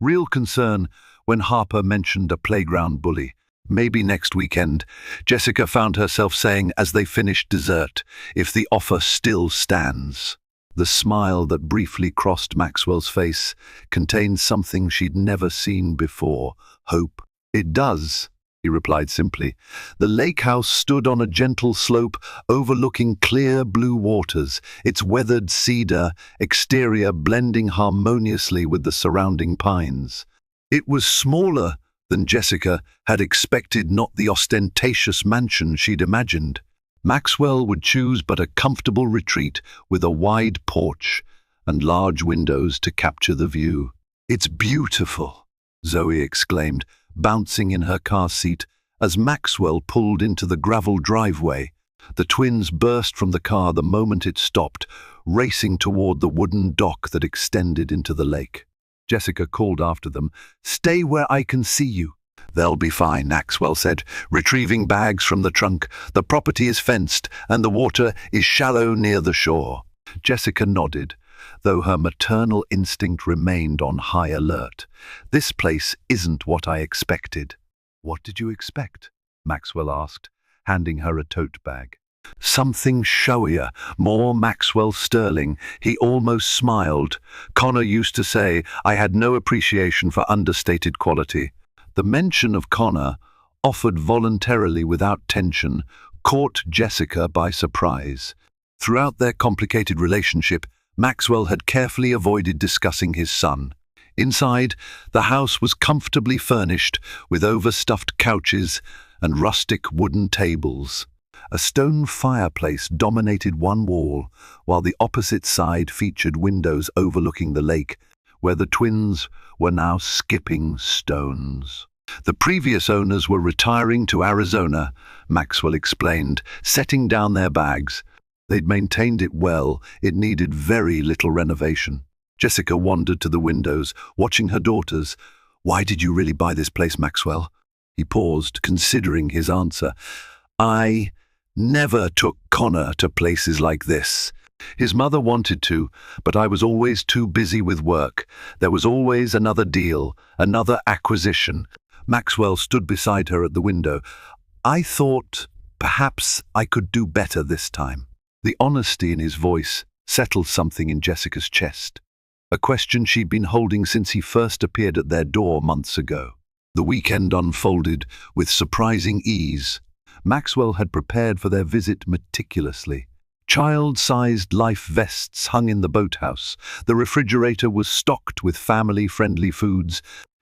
Real concern when Harper mentioned a playground bully. Maybe next weekend, Jessica found herself saying as they finished dessert, if the offer still stands. The smile that briefly crossed Maxwell's face contained something she'd never seen before: hope. "It does," he replied simply. The lake house stood on a gentle slope overlooking clear blue waters, its weathered cedar exterior blending harmoniously with the surrounding pines. It was smaller than Jessica had expected, not the ostentatious mansion she'd imagined. Maxwell would choose but a comfortable retreat with a wide porch and large windows to capture the view. "It's beautiful," Zoe exclaimed, bouncing in her car seat as Maxwell pulled into the gravel driveway. The twins burst from the car the moment it stopped, racing toward the wooden dock that extended into the lake. Jessica called after them, "Stay where I can see you." "They'll be fine," Maxwell said, retrieving bags from the trunk. "The property is fenced, and the water is shallow near the shore." Jessica nodded, though her maternal instinct remained on high alert. "This place isn't what I expected." "What did you expect?" Maxwell asked, handing her a tote bag. "Something showier, more Maxwell Sterling." He almost smiled. Connor used to say, "I had no appreciation for understated quality." The mention of Connor, offered voluntarily without tension, caught Jessica by surprise. Throughout their complicated relationship, Maxwell had carefully avoided discussing his son. Inside, the house was comfortably furnished with overstuffed couches and rustic wooden tables. A stone fireplace dominated one wall, while the opposite side featured windows overlooking the lake, where the twins were now skipping stones. "The previous owners were retiring to Arizona," Maxwell explained, setting down their bags. "They'd maintained it well. It needed very little renovation." Jessica wandered to the windows, watching her daughters. "Why did you really buy this place, Maxwell?" He paused, considering his answer. "I never took Connor to places like this. His mother wanted to, but I was always too busy with work. There was always another deal, another acquisition." Maxwell stood beside her at the window. "I thought perhaps I could do better this time." The honesty in his voice settled something in Jessica's chest, a question she'd been holding since he first appeared at their door months ago. The weekend unfolded with surprising ease. Maxwell had prepared for their visit meticulously. Child-sized life vests hung in the boathouse. The refrigerator was stocked with family-friendly foods,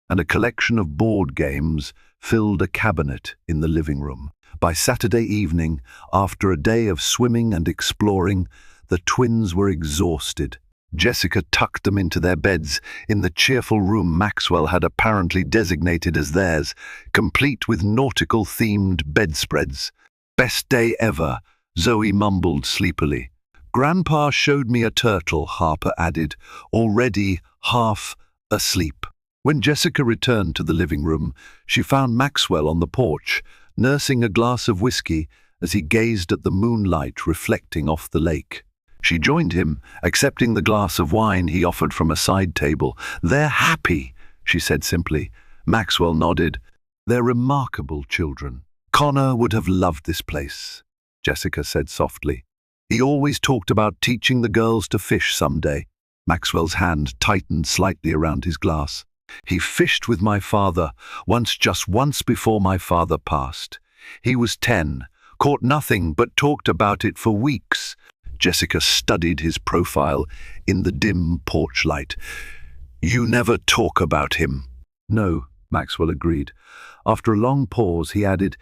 and a collection of board games filled a cabinet in the living room. By Saturday evening, after a day of swimming and exploring, the twins were exhausted. Jessica tucked them into their beds in the cheerful room Maxwell had apparently designated as theirs, complete with nautical-themed bedspreads. "Best day ever," Zoe mumbled sleepily. "Grandpa showed me a turtle," Harper added, already half asleep. When Jessica returned to the living room, she found Maxwell on the porch, nursing a glass of whiskey as he gazed at the moonlight reflecting off the lake. She joined him, accepting the glass of wine he offered from a side table. "They're happy," she said simply. Maxwell nodded. "They're remarkable children. Connor would have loved this place," Jessica said softly. "He always talked about teaching the girls to fish someday." Maxwell's hand tightened slightly around his glass. "He fished with my father just once before my father passed. He was 10, caught nothing but talked about it for weeks." Jessica studied his profile in the dim porch light. "You never talk about him." "No," Maxwell agreed. After a long pause, he added,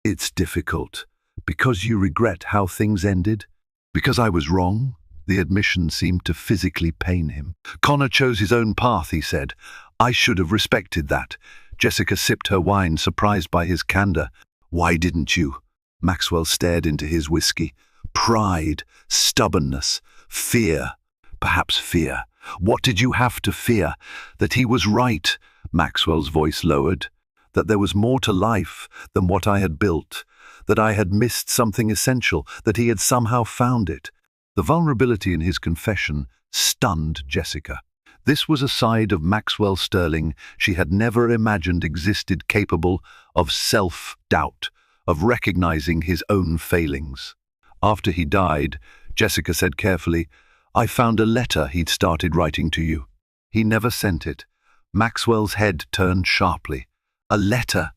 "It's difficult. Because you regret how things ended? Because I was wrong?" The admission seemed to physically pain him. "Connor chose his own path," he said. "I should have respected that." Jessica sipped her wine, surprised by his candor. "Why didn't you?" Maxwell stared into his whiskey. "Pride, stubbornness, fear. Perhaps fear. What did you have to fear? That he was right," Maxwell's voice lowered. "That there was more to life than what I had built. That I had missed something essential. That he had somehow found it." The vulnerability in his confession stunned Jessica. This was a side of Maxwell Sterling she had never imagined existed, capable of self-doubt, of recognizing his own failings. "After he died," Jessica said carefully, I found a letter he'd started writing to you. He never sent it. Maxwell's head turned sharply. A letter?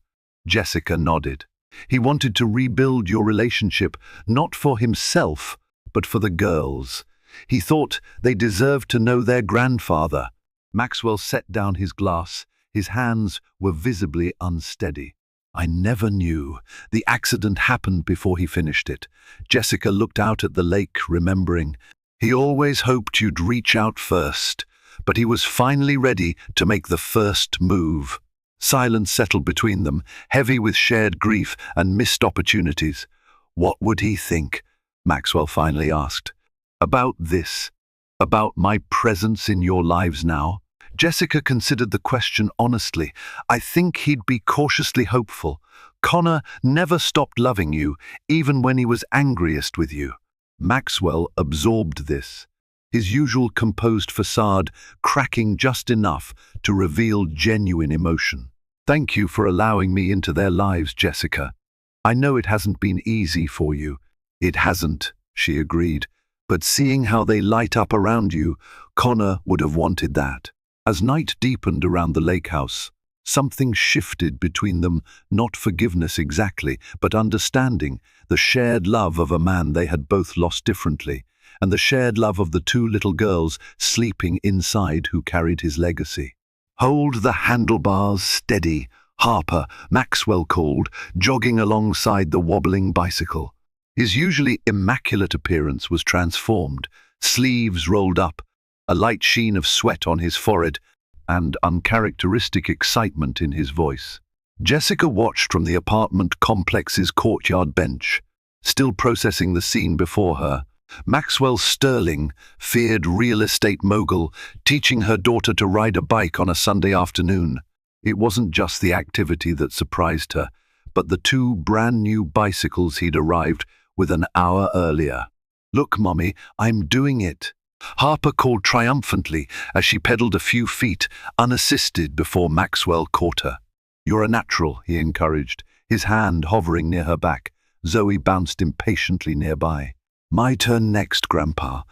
Jessica nodded. He wanted to rebuild your relationship, not for himself, but for the girls. He thought they deserved to know their grandfather. Maxwell set down his glass. His hands were visibly unsteady. I never knew. The accident happened before he finished it. Jessica looked out at the lake, remembering. He always hoped you'd reach out first, but he was finally ready to make the first move. Silence settled between them, heavy with shared grief and missed opportunities. What would he think? Maxwell finally asked. About this? About my presence in your lives now? Jessica considered the question honestly. I think he'd be cautiously hopeful. Connor never stopped loving you, even when he was angriest with you. Maxwell absorbed this, his usual composed facade cracking just enough to reveal genuine emotion. Thank you for allowing me into their lives, Jessica. I know it hasn't been easy for you. It hasn't, she agreed. But seeing how they light up around you, Connor would have wanted that. As night deepened around the lake house, something shifted between them, not forgiveness exactly, but understanding, the shared love of a man they had both lost differently, and the shared love of the two little girls sleeping inside who carried his legacy. Hold the handlebars steady, Harper, Maxwell called, jogging alongside the wobbling bicycle. His usually immaculate appearance was transformed, sleeves rolled up, a light sheen of sweat on his forehead, and uncharacteristic excitement in his voice. Jessica watched from the apartment complex's courtyard bench, still processing the scene before her. Maxwell Sterling, feared real estate mogul, teaching her daughter to ride a bike on a Sunday afternoon. It wasn't just the activity that surprised her, but the two brand-new bicycles he'd arrived with an hour earlier. Look, Mommy, I'm doing it. Harper called triumphantly as she pedaled a few feet, unassisted, before Maxwell caught her. You're a natural, he encouraged, his hand hovering near her back. Zoe bounced impatiently nearby. My turn next, Grandpa.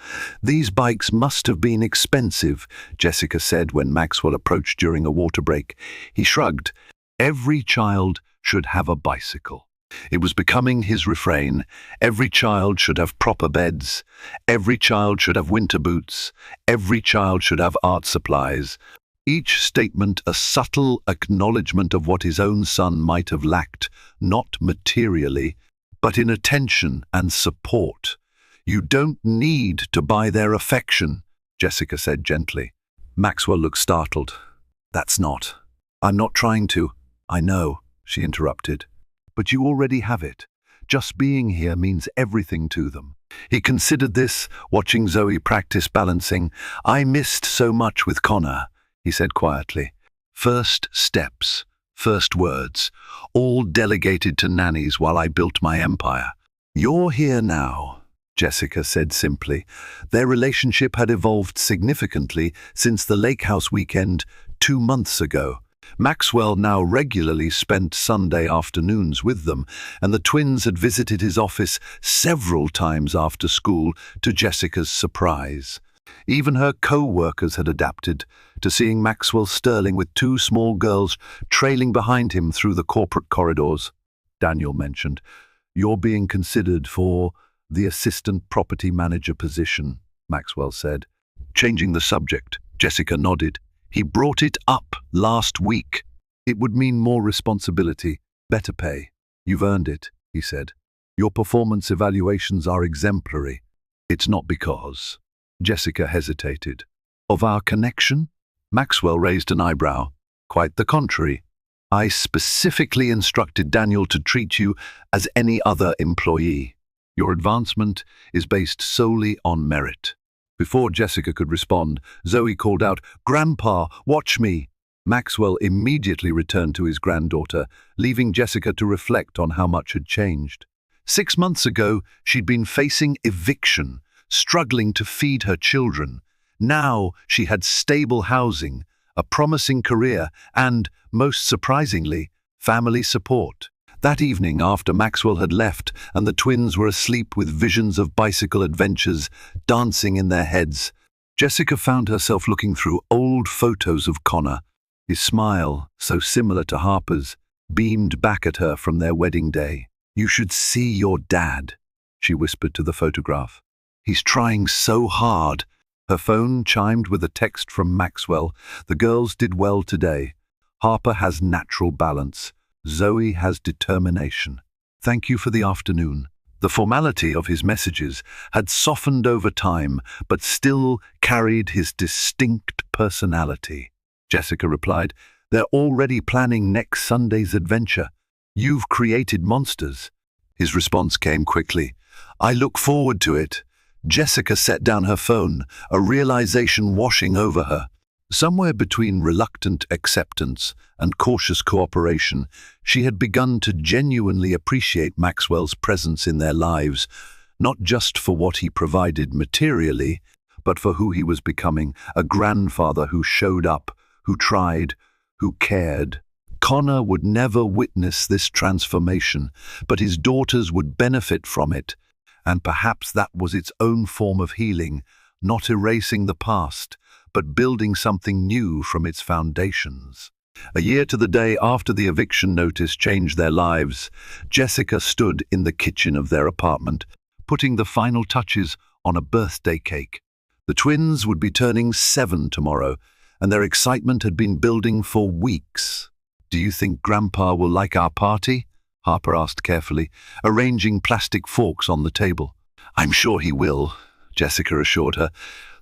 These bikes must have been expensive, Jessica said when Maxwell approached during a water break. He shrugged. Every child should have a bicycle. It was becoming his refrain. Every child should have proper beds. Every child should have winter boots. Every child should have art supplies. Each statement a subtle acknowledgement of what his own son might have lacked, not materially, but in attention and support. You don't need to buy their affection, Jessica said gently. Maxwell looked startled. That's not. I'm not trying to. I know, she interrupted. But you already have it. Just being here means everything to them. He considered this, watching Zoe practice balancing. I missed so much with Connor, he said quietly. First steps, first words, all delegated to nannies while I built my empire. You're here now, Jessica said simply. Their relationship had evolved significantly since the lake house weekend 2 months ago. Maxwell now regularly spent Sunday afternoons with them, and the twins had visited his office several times after school, to Jessica's surprise. Even her co-workers had adapted to seeing Maxwell Sterling with 2 small girls trailing behind him through the corporate corridors. Daniel mentioned, You're being considered for the assistant property manager position, Maxwell said. Changing the subject, Jessica nodded. He brought it up last week. It would mean more responsibility, better pay. You've earned it, he said. Your performance evaluations are exemplary. It's not because. Jessica hesitated. Of our connection? Maxwell raised an eyebrow. Quite the contrary. I specifically instructed Daniel to treat you as any other employee. Your advancement is based solely on merit. Before Jessica could respond, Zoe called out, Grandpa, watch me. Maxwell immediately returned to his granddaughter, leaving Jessica to reflect on how much had changed. 6 months ago, she'd been facing eviction, struggling to feed her children. Now she had stable housing, a promising career, and, most surprisingly, family support. That evening, after Maxwell had left and the twins were asleep with visions of bicycle adventures dancing in their heads, Jessica found herself looking through old photos of Connor. His smile, so similar to Harper's, beamed back at her from their wedding day. "You should see your dad," she whispered to the photograph. "He's trying so hard." Her phone chimed with a text from Maxwell. "The girls did well today. Harper has natural balance. Zoe has determination. Thank you for the afternoon." The formality of his messages had softened over time, but still carried his distinct personality. Jessica replied, "They're already planning next Sunday's adventure. You've created monsters." His response came quickly. "I look forward to it." Jessica set down her phone, a realization washing over her. Somewhere between reluctant acceptance and cautious cooperation, she had begun to genuinely appreciate Maxwell's presence in their lives, not just for what he provided materially, but for who he was becoming, a grandfather who showed up, who tried, who cared. Connor would never witness this transformation, but his daughters would benefit from it, and perhaps that was its own form of healing, not erasing the past, but building something new from its foundations. A year to the day after the eviction notice changed their lives, Jessica stood in the kitchen of their apartment, putting the final touches on a birthday cake. The twins would be turning 7 tomorrow, and their excitement had been building for weeks. "Do you think Grandpa will like our party?" Harper asked carefully, arranging plastic forks on the table. "I'm sure he will," Jessica assured her,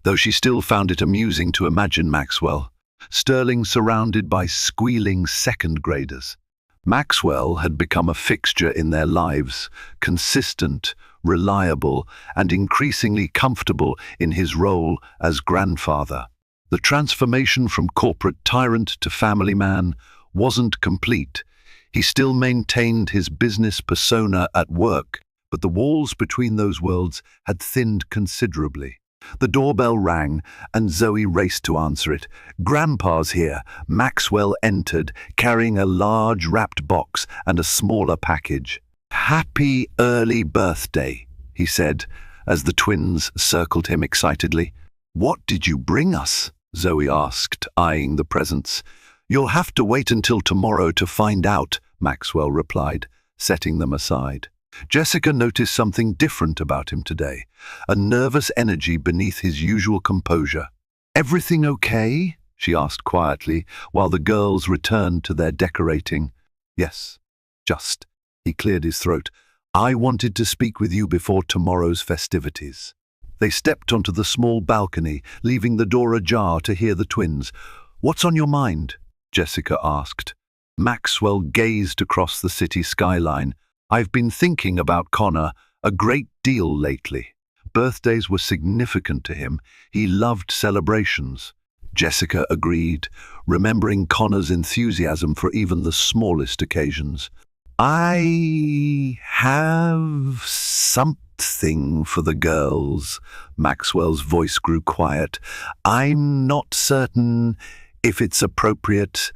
though she still found it amusing to imagine Maxwell Sterling surrounded by squealing second graders. Maxwell had become a fixture in their lives, consistent, reliable, and increasingly comfortable in his role as grandfather. The transformation from corporate tyrant to family man wasn't complete. He still maintained his business persona at work, but the walls between those worlds had thinned considerably. The doorbell rang, and Zoe raced to answer it. "Grandpa's here." Maxwell entered, carrying a large wrapped box and a smaller package. "Happy early birthday," he said, as the twins circled him excitedly. "What did you bring us?" Zoe asked, eyeing the presents. "You'll have to wait until tomorrow to find out," Maxwell replied, setting them aside. Jessica noticed something different about him today, a nervous energy beneath his usual composure. "Everything okay?" she asked quietly, while the girls returned to their decorating. "Yes, just," he cleared his throat. "I wanted to speak with you before tomorrow's festivities." They stepped onto the small balcony, leaving the door ajar to hear the twins. "What's on your mind?" Jessica asked. Maxwell gazed across the city skyline. "I've been thinking about Connor a great deal lately. Birthdays were significant to him. He loved celebrations." Jessica agreed, remembering Connor's enthusiasm for even the smallest occasions. "I have something for the girls." Maxwell's voice grew quiet. "I'm not certain if it's appropriate."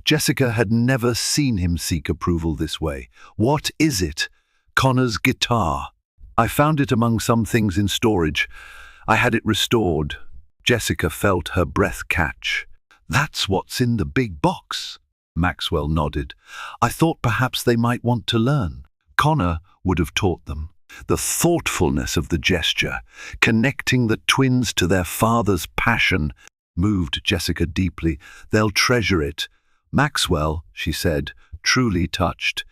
Jessica had never seen him seek approval this way. "What is it?" "Connor's guitar. I found it among some things in storage. I had it restored." Jessica felt her breath catch. "That's what's in the big box." Maxwell nodded. "I thought perhaps they might want to learn." Connor would have taught them. The thoughtfulness of the gesture, connecting the twins to their father's passion, moved Jessica deeply. "They'll treasure it." "Maxwell," she said, truly touched.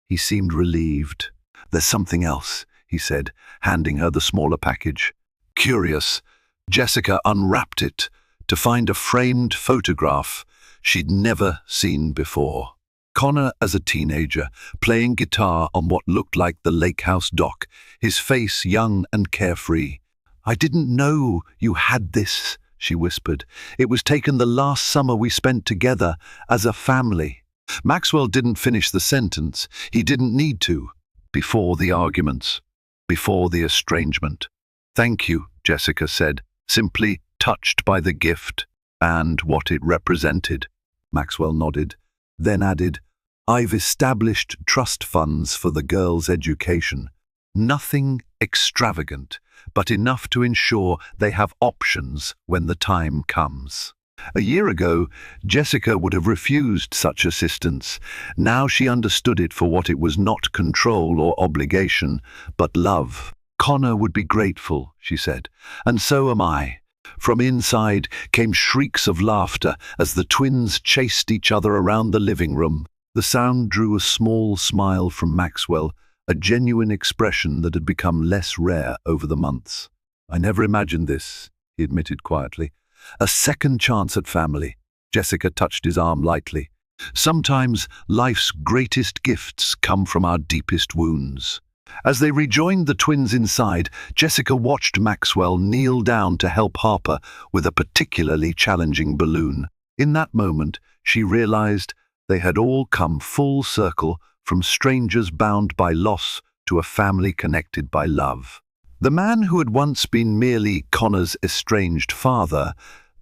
He seemed relieved. "There's something else," he said, handing her the smaller package. Curious, Jessica unwrapped it to find a framed photograph she'd never seen before. Connor as a teenager, playing guitar on what looked like the lake house dock, his face young and carefree. "I didn't know you had this," she whispered. "It was taken the last summer we spent together as a family." Maxwell didn't finish the sentence. He didn't need to. Before the arguments, before the estrangement. "Thank you," Jessica said, simply touched by the gift and what it represented. Maxwell nodded, then added, I've established trust funds for the girls' education. Nothing extravagant, but enough to ensure they have options when the time comes. A year ago, Jessica would have refused such assistance. Now she understood it for what it was: not control or obligation, but love. Connor would be grateful, she said, and so am I. From inside came shrieks of laughter as the twins chased each other around the living room. The sound drew a small smile from Maxwell, a genuine expression that had become less rare over the months. I never imagined this, he admitted quietly. A second chance at family. Jessica touched his arm lightly. Sometimes life's greatest gifts come from our deepest wounds. As they rejoined the twins inside, Jessica watched Maxwell kneel down to help Harper with a particularly challenging balloon. In that moment, she realized they had all come full circle, from strangers bound by loss to a family connected by love. The man who had once been merely Connor's estranged father,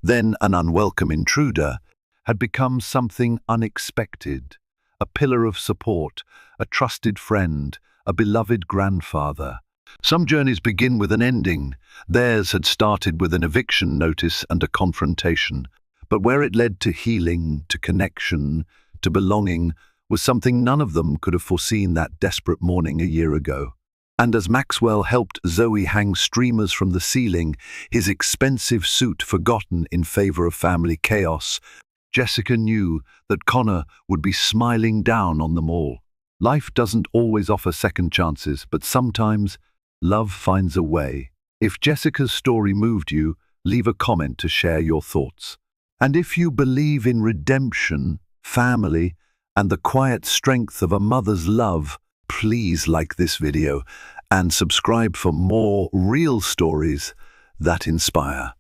then an unwelcome intruder, had become something unexpected. A pillar of support, a trusted friend, a beloved grandfather. Some journeys begin with an ending. Theirs had started with an eviction notice and a confrontation. But where it led to healing, to connection, to belonging, was something none of them could have foreseen that desperate morning a year ago. And as Maxwell helped Zoe hang streamers from the ceiling, his expensive suit forgotten in favor of family chaos, Jessica knew that Connor would be smiling down on them all. Life doesn't always offer second chances, but sometimes love finds a way. If Jessica's story moved you, leave a comment to share your thoughts. And if you believe in redemption, family, and the quiet strength of a mother's love, please like this video and subscribe for more real stories that inspire.